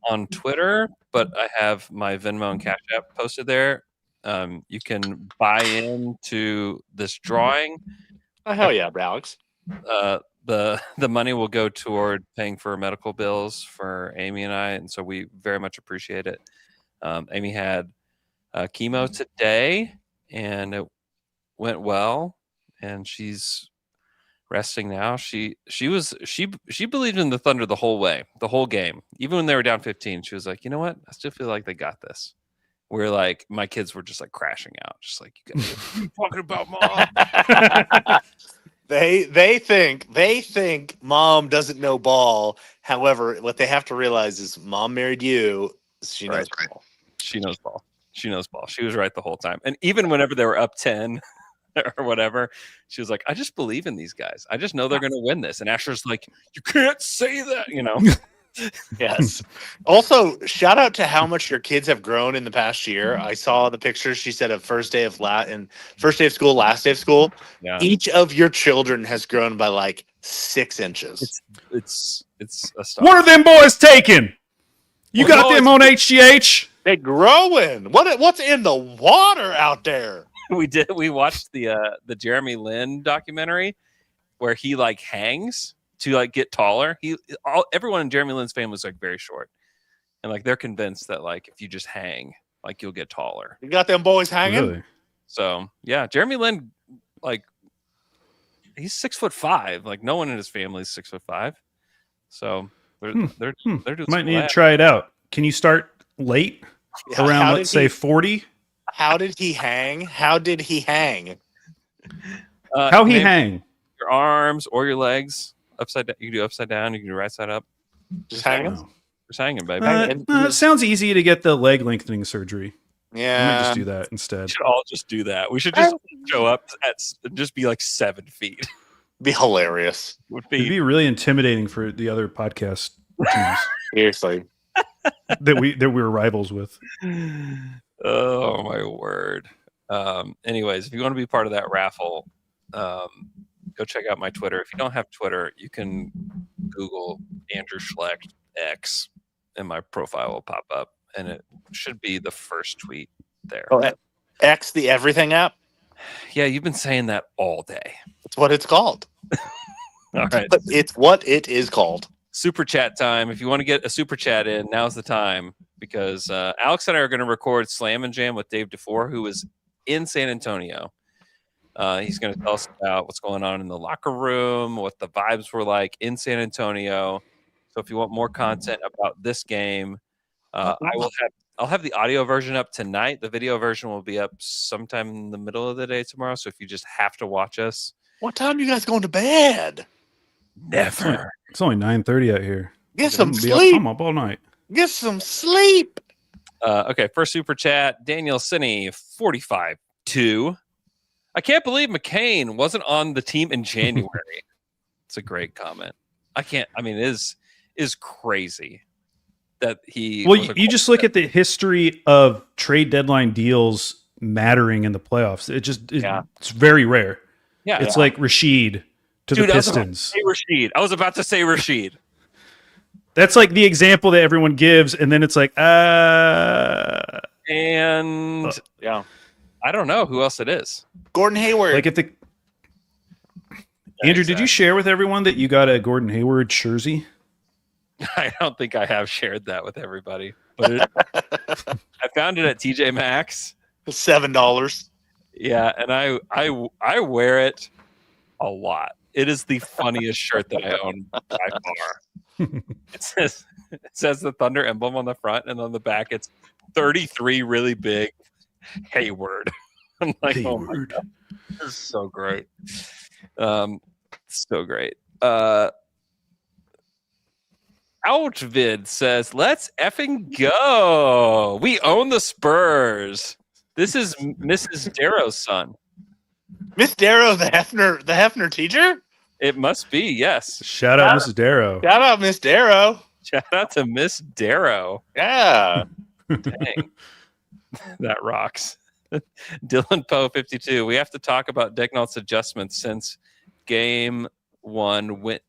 on Twitter, but I have my Venmo and Cash App posted there. You can buy into this drawing. Oh, hell yeah, Alex. The money will go toward paying for medical bills for Amy and I, and so we very much appreciate it. Amy had chemo today, and it went well, and she's resting now. She believed in the Thunder the whole way, the whole game. Even when they were down 15, she was like, you know what? I still feel like they got this. We're like, my kids were just like crashing out, just like, you guys are talking about mom. They think mom doesn't know ball. However, what they have to realize is mom married you. She knows ball. She knows ball. She knows ball. She was right the whole time. And even whenever they were up 10 or whatever, she was like, I just believe in these guys. I just know they're going to win this. And Asher's like, you can't say that, you know? Yes. Also, shout out to how much your kids have grown in the past year. I saw the pictures she said of first day of school, last day of school. Yeah. Each of your children has grown by like 6 inches. It's a stuff. What are them boys taking? You got them on HGH? They're growing. What's in the water out there? We watched the Jeremy Lin documentary where he like hangs to like get taller. Everyone in Jeremy Lin's family is like very short, and like they're convinced that like if you just hang, like you'll get taller. You got them boys hanging. Really? So yeah, Jeremy Lin, like he's 6'5". Like no one in his family is 6'5". So they're doing. Might need to try it out. Can you start late around let's say 40? How did he hang? How did he hang? How he hang? Your arms or your legs upside down. You can do upside down. You can do right side up. Just hanging. Just hanging, baby. It sounds easy to get the leg lengthening surgery. Yeah, I might just do that instead. We should all just do that. We should just show up just be like 7 feet. Be hilarious. It'd be really intimidating for the other podcast teams. Seriously. that we were rivals with. Oh my word. Anyways, if you want to be part of that raffle, go check out my Twitter. If you don't have Twitter, you can Google Andrew Schlecht X and my profile will pop up, and it should be the first tweet there. Oh, X, the everything app? Yeah, you've been saying that all day. That's what it's called. All right. It's what it is called. Super chat time. If you want to get a super chat in, now's the time, because Alex and I are going to record Slam and Jam with Dave DeFore, who is in San Antonio. He's going to tell us about what's going on in the locker room, what the vibes were like in San Antonio. So if you want more content about this game, I'll have the audio version up tonight. The video version will be up sometime in the middle of the day tomorrow. So if you just have to watch us. What time are you guys going to bed? Never. It's only 9:30 out here. Get some sleep. I'm up all night. Get some sleep. Okay, first super chat. Daniel Sinney, 45-2. I can't believe Mccain wasn't on the team in January. It's a great comment. It is crazy that he. Well, you just look at the history of trade deadline deals mattering in the playoffs. It's very rare. Yeah, it's like Rashid to the Pistons. I was about to say Rashid. That's like the example that everyone gives, and then it's like, And Yeah. I don't know who else it is. Gordon Hayward. like if the Andrew, did you share with everyone that you got a Gordon Hayward jersey? I don't think I have shared that with everybody, but I found it at TJ Maxx. $7. Yeah, and I wear it a lot. It is the funniest shirt that I own by far. It says the Thunder emblem on the front, and on the back it's 33 really big Hayward. I'm like, Hayward. oh my God, this is so great. So great. Outvid says, let's effing go. We own the Spurs. This is Mrs. Darrow's son. Miss Darrow, the Hefner teacher? It must be, yes. Shout out, Mrs. Darrow. Shout out, Miss Darrow. Shout out to Miss Darrow. Yeah. Dang. That rocks. Dylan Poe 52. We have to talk about Decknaught's adjustments since game on Wemby.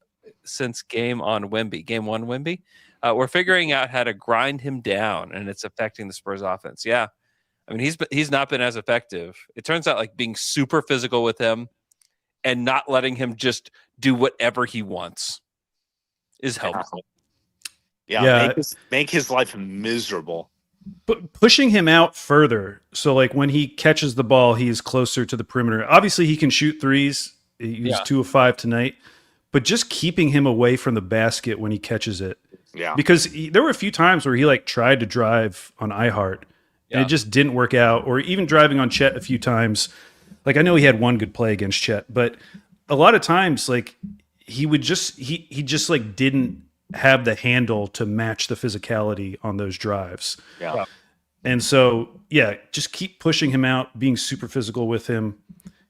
Game 1 Wemby. We're figuring out how to grind him down, and it's affecting the Spurs offense. Yeah. I mean, he's not been as effective. It turns out like being super physical with him and not letting him just do whatever he wants is helpful. Yeah. Make his life miserable. But pushing him out further, so like when he catches the ball, he's closer to the perimeter. Obviously, he can shoot threes. He was 2 of 5 tonight. But just keeping him away from the basket when he catches it. Yeah. Because there were a few times where he like tried to drive on iHeart and it just didn't work out. Or even driving on Chet a few times. Like I know he had one good play against Chet, but a lot of times like he would just he just like didn't have the handle to match the physicality on those drives. Yeah. And so, yeah, just keep pushing him out, being super physical with him.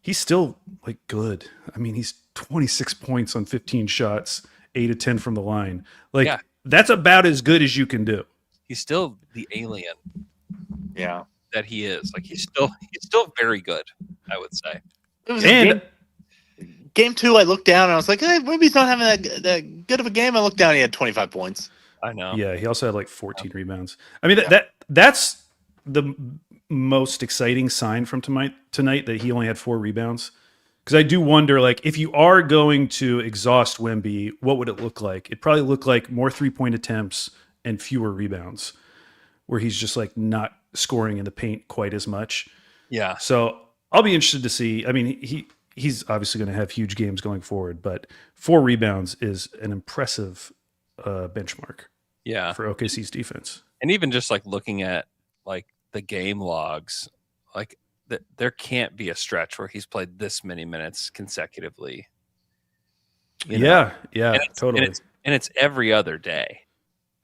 He's still like good. I mean, he's 26 points on 15 shots, 8 of 10 from the line. Like that's about as good as you can do. He's still the alien. Yeah. That he is. Like he's still very good, I would say. It was game 2, I looked down and I was like, hey, maybe he's not having that good of a game. I looked down, he had 25 points. I know. Yeah, he also had like 14 rebounds. I mean, that's the most exciting sign from tonight that he only had 4 rebounds. Because I do wonder, like, if you are going to exhaust Wemby, what would it look like? It'd probably look like more 3-point attempts and fewer rebounds, where he's just like not scoring in the paint quite as much. Yeah. So I'll be interested to see. I mean, he's obviously going to have huge games going forward, but 4 rebounds is an impressive benchmark. Yeah. For OKC's defense. And even just like looking at like the game logs, like there can't be a stretch where he's played this many minutes consecutively. You know? Yeah, totally. And it's every other day.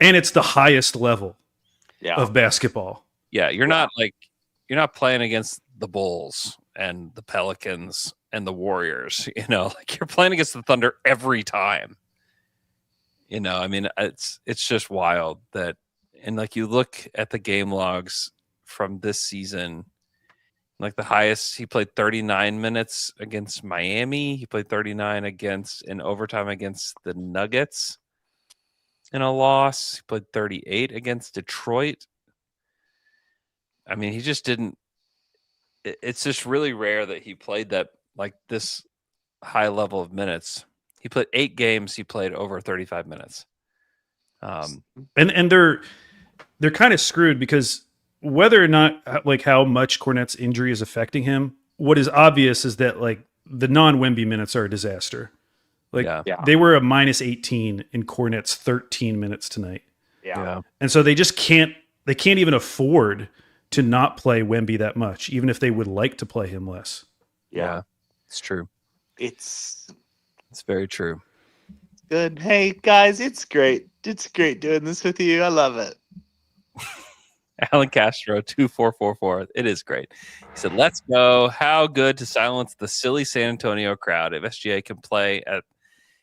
And it's the highest level yeah. of basketball. Yeah, you're not playing against the Bulls and the Pelicans and the Warriors, you know, like you're playing against the Thunder every time. You know, I mean, it's just wild that, and like you look at the game logs from this season, like the highest, he played 39 minutes against Miami. He played 39 in overtime against the Nuggets in a loss. He played 38 against Detroit. I mean, he just didn't. It's just really rare that he played that like this high level of minutes. He played 8 games. He played over 35 minutes. And they're kind of screwed because whether or not like how much Cornette's injury is affecting him, what is obvious is that like the non-Wemby minutes are a disaster. Like they were a minus 18 in Cornette's 13 minutes tonight. Yeah. And so they just can't even afford to not play Wemby that much, even if they would like to play him less. Yeah, it's true. It's very true. Good. Hey guys, it's great. It's great doing this with you. I love it. Alan Castro 2444. It is great. He said, "Let's go. How good to silence the silly San Antonio crowd. If SGA can play at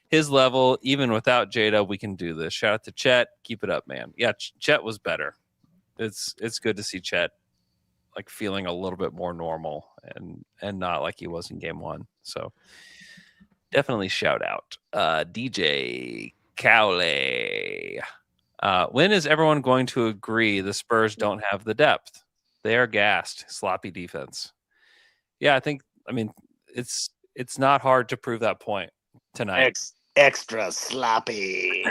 his level, even without Jada, we can do this." Shout out to Chet. Keep it up, man. Yeah, Chet was better. It's good to see Chet like feeling a little bit more normal and not like he was in game 1. So definitely shout out. DJ Cowley. When is everyone going to agree the Spurs don't have the depth? They are gassed. Sloppy defense. Yeah, I mean, it's not hard to prove that point tonight. Extra sloppy.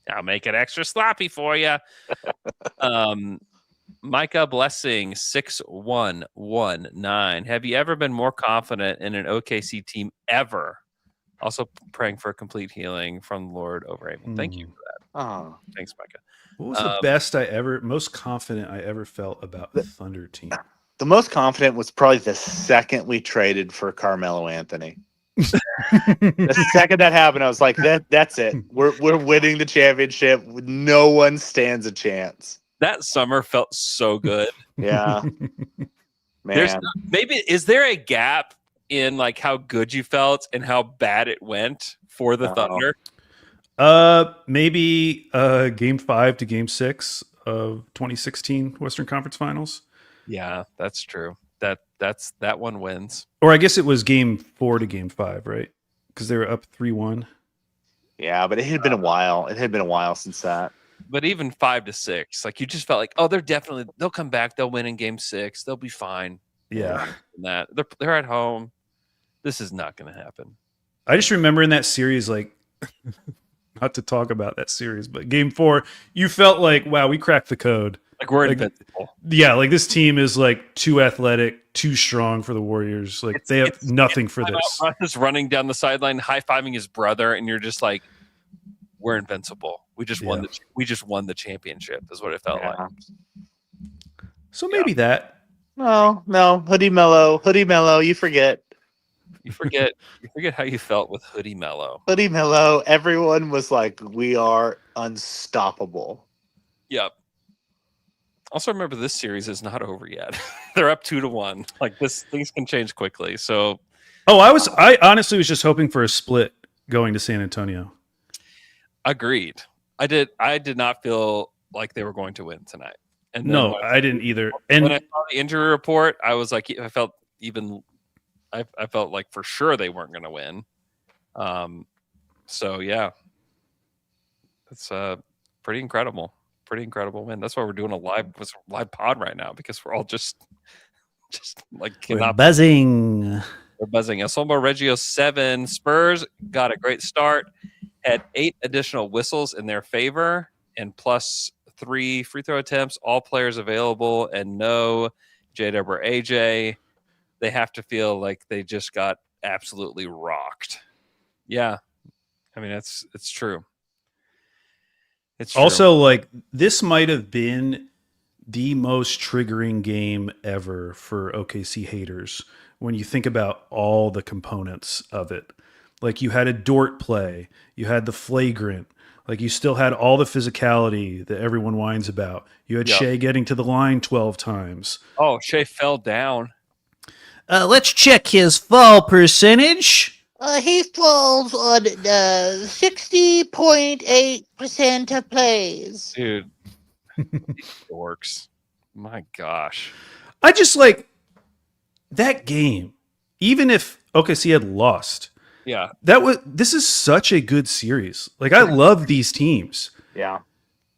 I'll make it extra sloppy for you. Micah Blessing 6119. Have you ever been more confident in an OKC team ever? Also praying for a complete healing from the Lord over Amy. Thank you for that. Oh, thanks, Micah. What was the most confident I ever felt about the Thunder team? The most confident was probably the second we traded for Carmelo Anthony. The second that happened, I was like, that's it. We're winning the championship. No one stands a chance. That summer felt so good. Yeah. Man. Is there a gap in like how good you felt and how bad it went for the Thunder? Maybe game 5 to game 6 of 2016 Western Conference Finals. Yeah, that's true. That one wins. Or I guess it was game 4 to game 5, right? Because they were up 3-1. Yeah, but it had been a while. It had been a while since that. But even 5 to 6, like you just felt like, oh, they'll come back. They'll win in game 6. They'll be fine. Yeah. They're at home. This is not going to happen. I just remember in that series, like, not to talk about that series, but game 4, you felt like, wow, we cracked the code. Like we're invincible. Yeah, like this team is like too athletic, too strong for the Warriors. Like they have nothing for this. Russ is running down the sideline, high-fiving his brother, and you're just like, we're invincible. We just won the championship, is what it felt like. So maybe that. No, Hoodie Mellow, you forget. You forget how you felt with Hoodie Mellow. Hoodie Mellow, everyone was like, we are unstoppable. Yep. Also, remember this series is not over yet. They're up 2-1. Like things can change quickly. So, I honestly was just hoping for a split going to San Antonio. Agreed. I did not feel like they were going to win tonight. And no, I didn't either. And when I saw the injury report, I was like, I felt like for sure they weren't going to win. So yeah, it's pretty incredible. Pretty incredible win. That's why we're doing a live pod right now, because we're all just like we're buzzing. We're buzzing. Asombo Reggio 7. Spurs got a great start. Had 8 additional whistles in their favor and plus 3 free throw attempts. All players available and no J-Dub or AJ. They have to feel like they just got absolutely rocked. Yeah, I mean it's true. It's true. Also, like, this might have been the most triggering game ever for OKC haters when you think about all the components of it. Like, you had a Dort play, you had the flagrant, like, you still had all the physicality that everyone whines about. You had Shea getting to the line 12 times. Oh, Shea fell down. Let's check his fall percentage. He falls on 60.8% of plays. Dude, dorks. My gosh. I just like that game, even if OKC had lost. Yeah. This is such a good series. Like, I love these teams. Yeah.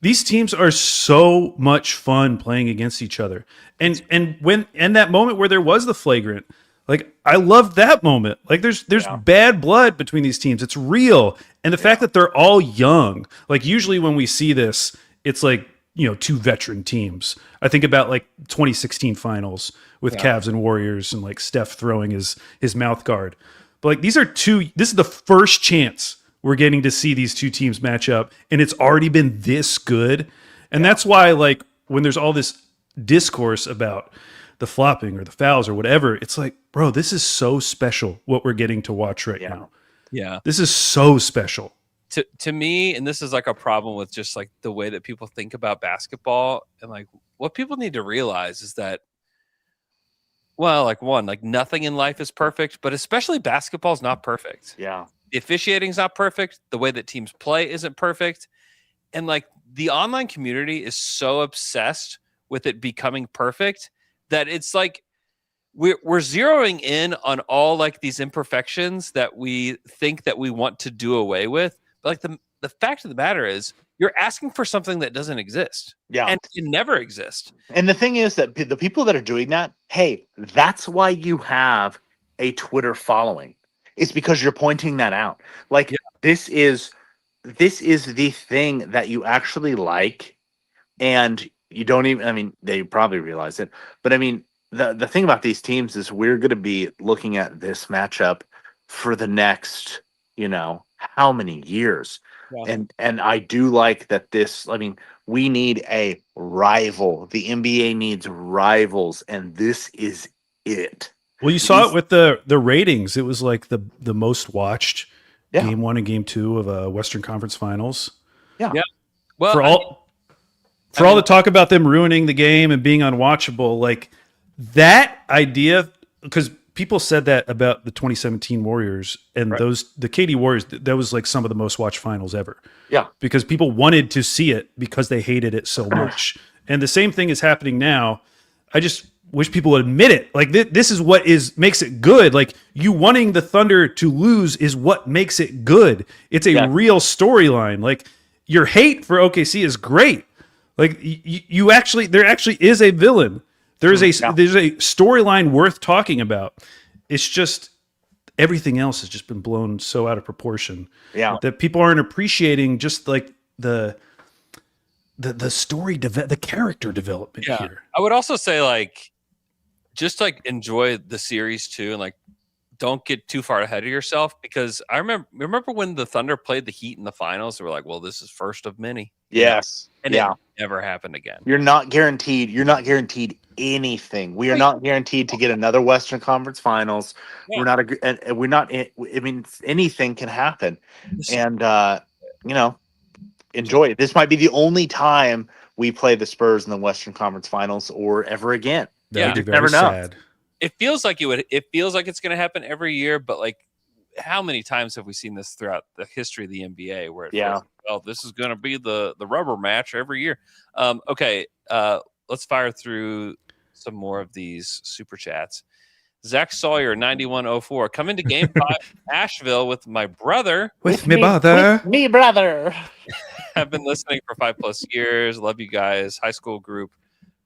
These teams are so much fun playing against each other. And that moment where there was the flagrant, like, I love that moment. Like, there's bad blood between these teams. It's real. And the fact that they're all young, like, usually when we see this, it's like, 2 veteran teams. I think about like 2016 finals with Cavs and Warriors and like Steph throwing his mouth guard. But like, this is the first chance we're getting to see these 2 teams match up, and it's already been this good. And that's why, like, when there's all this discourse about the flopping or the fouls or whatever, it's like, bro, this is so special what we're getting to watch right now. Yeah. This is so special. To me, and this is like a problem with just like the way that people think about basketball, and like what people need to realize is that, well, like, one, like, nothing in life is perfect, but especially basketball is not perfect. Yeah. The officiating is not perfect. The way that teams play isn't perfect. And like the online community is so obsessed with it becoming perfect that it's like we're zeroing in on all like these imperfections that we think that we want to do away with. But like the fact of the matter is, you're asking for something that doesn't exist. Yeah. And it never exists. And the thing is that the people that are doing that, hey, that's why you have a Twitter following. It's because you're pointing that out. Like this is the thing that you actually like, and you don't even. I mean, they probably realize it, but I mean, the thing about these teams is we're going to be looking at this matchup for the next, how many years. Yeah. And I do like that this, I mean, we need a rival. The NBA needs rivals, and this is it. Well, you saw it with the ratings. It was like the most watched game 1 and game 2 of Western Conference Finals. Yeah. Well, For all the talk about them ruining the game and being unwatchable, like that idea, because people said that about the 2017 Warriors and the KD Warriors, that was like some of the most watched finals ever. Yeah. Because people wanted to see it because they hated it so much. And the same thing is happening now. I just wish people would admit it. Like this is what makes it good. Like you wanting the Thunder to lose is what makes it good. It's a real storyline. Like your hate for OKC is great. Like there actually is a villain. There's a storyline worth talking about. It's just everything else has just been blown so out of proportion. Yeah. That people aren't appreciating just like the story, the character development here. I would also say just enjoy the series too, and don't get too far ahead of yourself, because I remember when the Thunder played the Heat in the finals, they were like, well, this is first of many. Yes. And it never happened again. You're not guaranteed anything. We are not guaranteed to get another Western Conference Finals. Yeah. I mean, anything can happen. And enjoy it. This might be the only time we play the Spurs in the Western Conference Finals or ever again. Yeah. You just never know. Sad. It feels like it feels like it's going to happen every year, but how many times have we seen this throughout the history of the NBA where it feels this is going to be the rubber match every year? Okay, let's fire through some more of these super chats. Zach Sawyer, 9104, come into Game 5 Asheville with my brother. With me brother. With me brother. I've been listening for 5+ years. Love you guys. High school group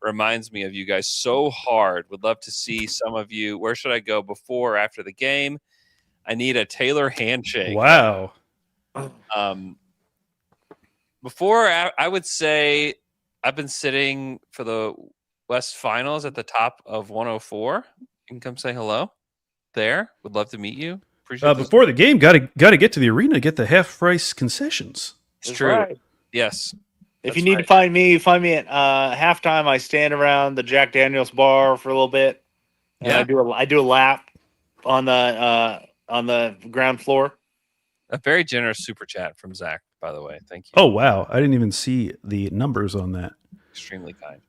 reminds me of you guys so hard. Would love to see some of you. Where should I go before or after the game? I need a Taylor handshake. Wow. Before, I would say I've been sitting for the West Finals at the top of 104. You can come say hello there. Would love to meet you. Appreciate before the game, got to get to the arena, get the half price concessions. It's true. Right. Yes. If you need to find me at halftime. I stand around the Jack Daniels bar for a little bit. And I do a lap on the ground floor. A very generous super chat from Zach, by the way. Thank you. Oh wow, I didn't even see the numbers on that. Extremely kind.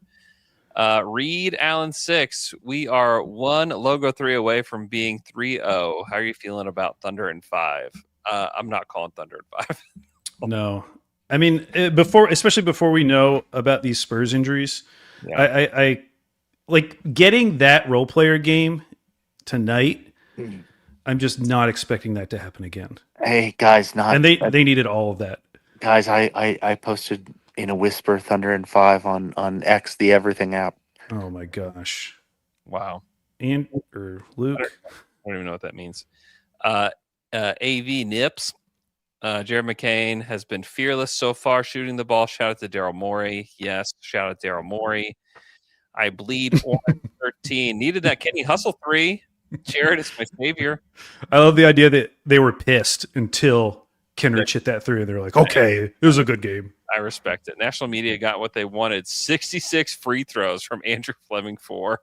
Reed Allen 6. We are 1 logo 3 away from being 3-0. How are you feeling about Thunder in 5? I'm not calling Thunder in 5. No. I mean, especially before we know about these Spurs injuries, I like getting that role player game tonight. I'm just not expecting that to happen again. Hey guys, and they needed all of that. Guys, I posted in a whisper Thunder in 5 on X, the Everything app. Oh my gosh! Wow. Or Luke, I don't even know what that means. AV Nips. Jared McCain has been fearless so far shooting the ball. Shout out to Daryl Morey. Yes, shout out Daryl Morey. I bleed orange 13. Needed that Kenny Hustle 3. Jared is my savior. I love the idea that they were pissed until Kenrich hit that 3. They're like, okay, it was a good game. I respect it. National media got what they wanted. 66 free throws from Andrew Fleming 4.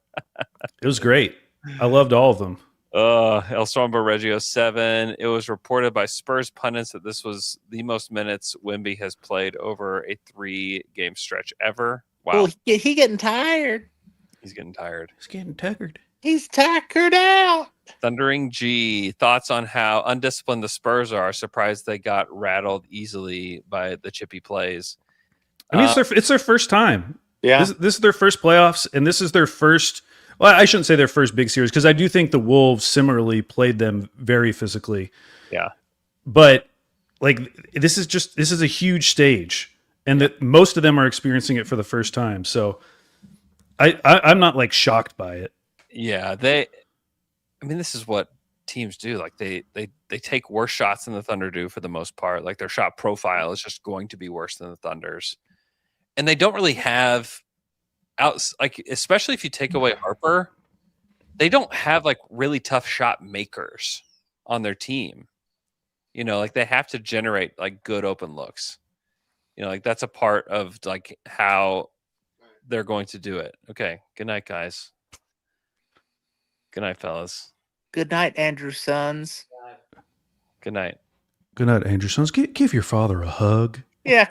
It was great. I loved all of them. El Strombo Reggio 7. It was reported by Spurs pundits that this was the most minutes Wemby has played over a 3-game stretch ever. Wow. Well, he getting tired. He's getting tired. He's getting tuckered. He's tuckered out. Thundering G. Thoughts on how undisciplined the Spurs are. Surprised they got rattled easily by the chippy plays. I mean, it's their first time. Yeah. This is their first playoffs, and this is their first... Well, I shouldn't say their first big series, because I do think the Wolves similarly played them very physically. Yeah. But like this is a huge stage, and that most of them are experiencing it for the first time. So I'm not like shocked by it. Yeah, this is what teams do. Like they take worse shots than the Thunder do for the most part. Like their shot profile is just going to be worse than the Thunder's, and they don't really have like, especially if you take away Harper, they don't have like really tough shot makers on their team. You know, like they have to generate like good open looks. You know, like that's a part of like how they're going to do it. Okay. Good night, guys. Good night, fellas. Good night, Andrew Sons. Good night. Good night, Andrew Sons. Give your father a hug. Yeah,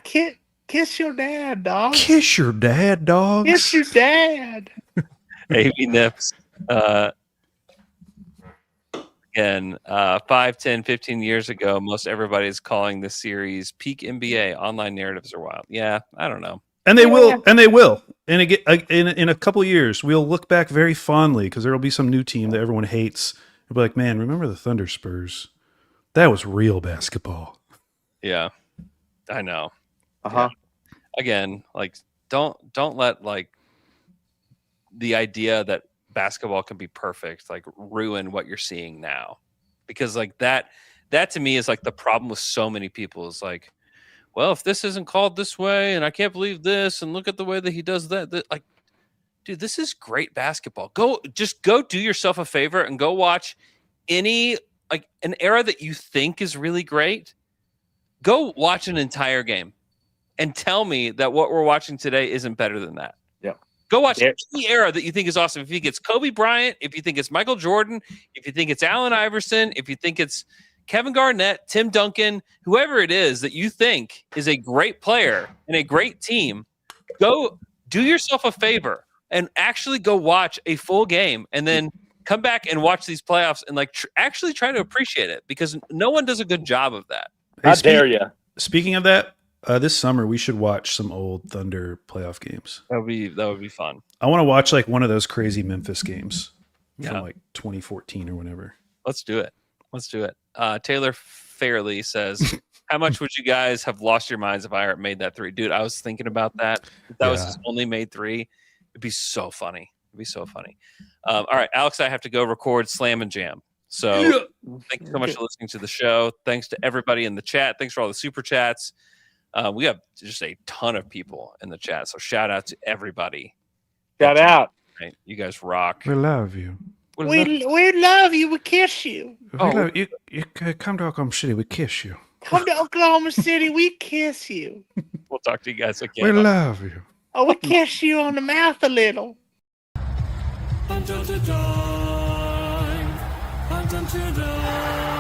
kiss your dad, dog. Kiss your dad, dogs. Kiss your dad. AV Nips. Again, 5, 10, 15 years ago, most everybody is calling this series peak NBA. Online narratives are wild. Yeah, I don't know. And they will. And again, in a couple years, we'll look back very fondly because there will be some new team that everyone hates. You'll be like, man, remember the Thunder Spurs? That was real basketball. Yeah, I know. Uh-huh. Yeah. Again, like don't let like the idea that basketball can be perfect like ruin what you're seeing now, because like that to me is like the problem with so many people is like, well, if this isn't called this way and I can't believe this and look at the way that he does that, like, dude, this is great basketball. Go do yourself a favor and go watch any like an era that you think is really great. Go watch an entire game and tell me that what we're watching today isn't better than that. Yeah. Go watch any era that you think is awesome. If you think it's Kobe Bryant, if you think it's Michael Jordan, if you think it's Allen Iverson, if you think it's Kevin Garnett, Tim Duncan, whoever it is that you think is a great player and a great team, go do yourself a favor and actually go watch a full game and then come back and watch these playoffs and like actually try to appreciate it, because no one does a good job of that. How dare you? Speaking of that, this summer we should watch some old Thunder playoff games. That would be fun. I want to watch like one of those crazy Memphis games Yeah. from like 2014 or whenever. Let's do it. Taylor Fairley says, how much would you guys have lost your minds if I made that three? Dude, I was thinking about that. If that was his only made three, it'd be so funny. All right, Alex, I have to go record Slam and Jam. So thank you so much for listening to the show. Thanks to everybody in the chat. Thanks for all the super chats. We have just a ton of people in the chat. So shout out to everybody. Shout out. Right? You guys rock. We love you. We love you. We kiss you. You come to Oklahoma City, we kiss you. Come to Oklahoma City. We kiss you. We'll talk to you guys again. We love you. Oh, we kiss you on the mouth a little. I'm done to die. I'm done to die.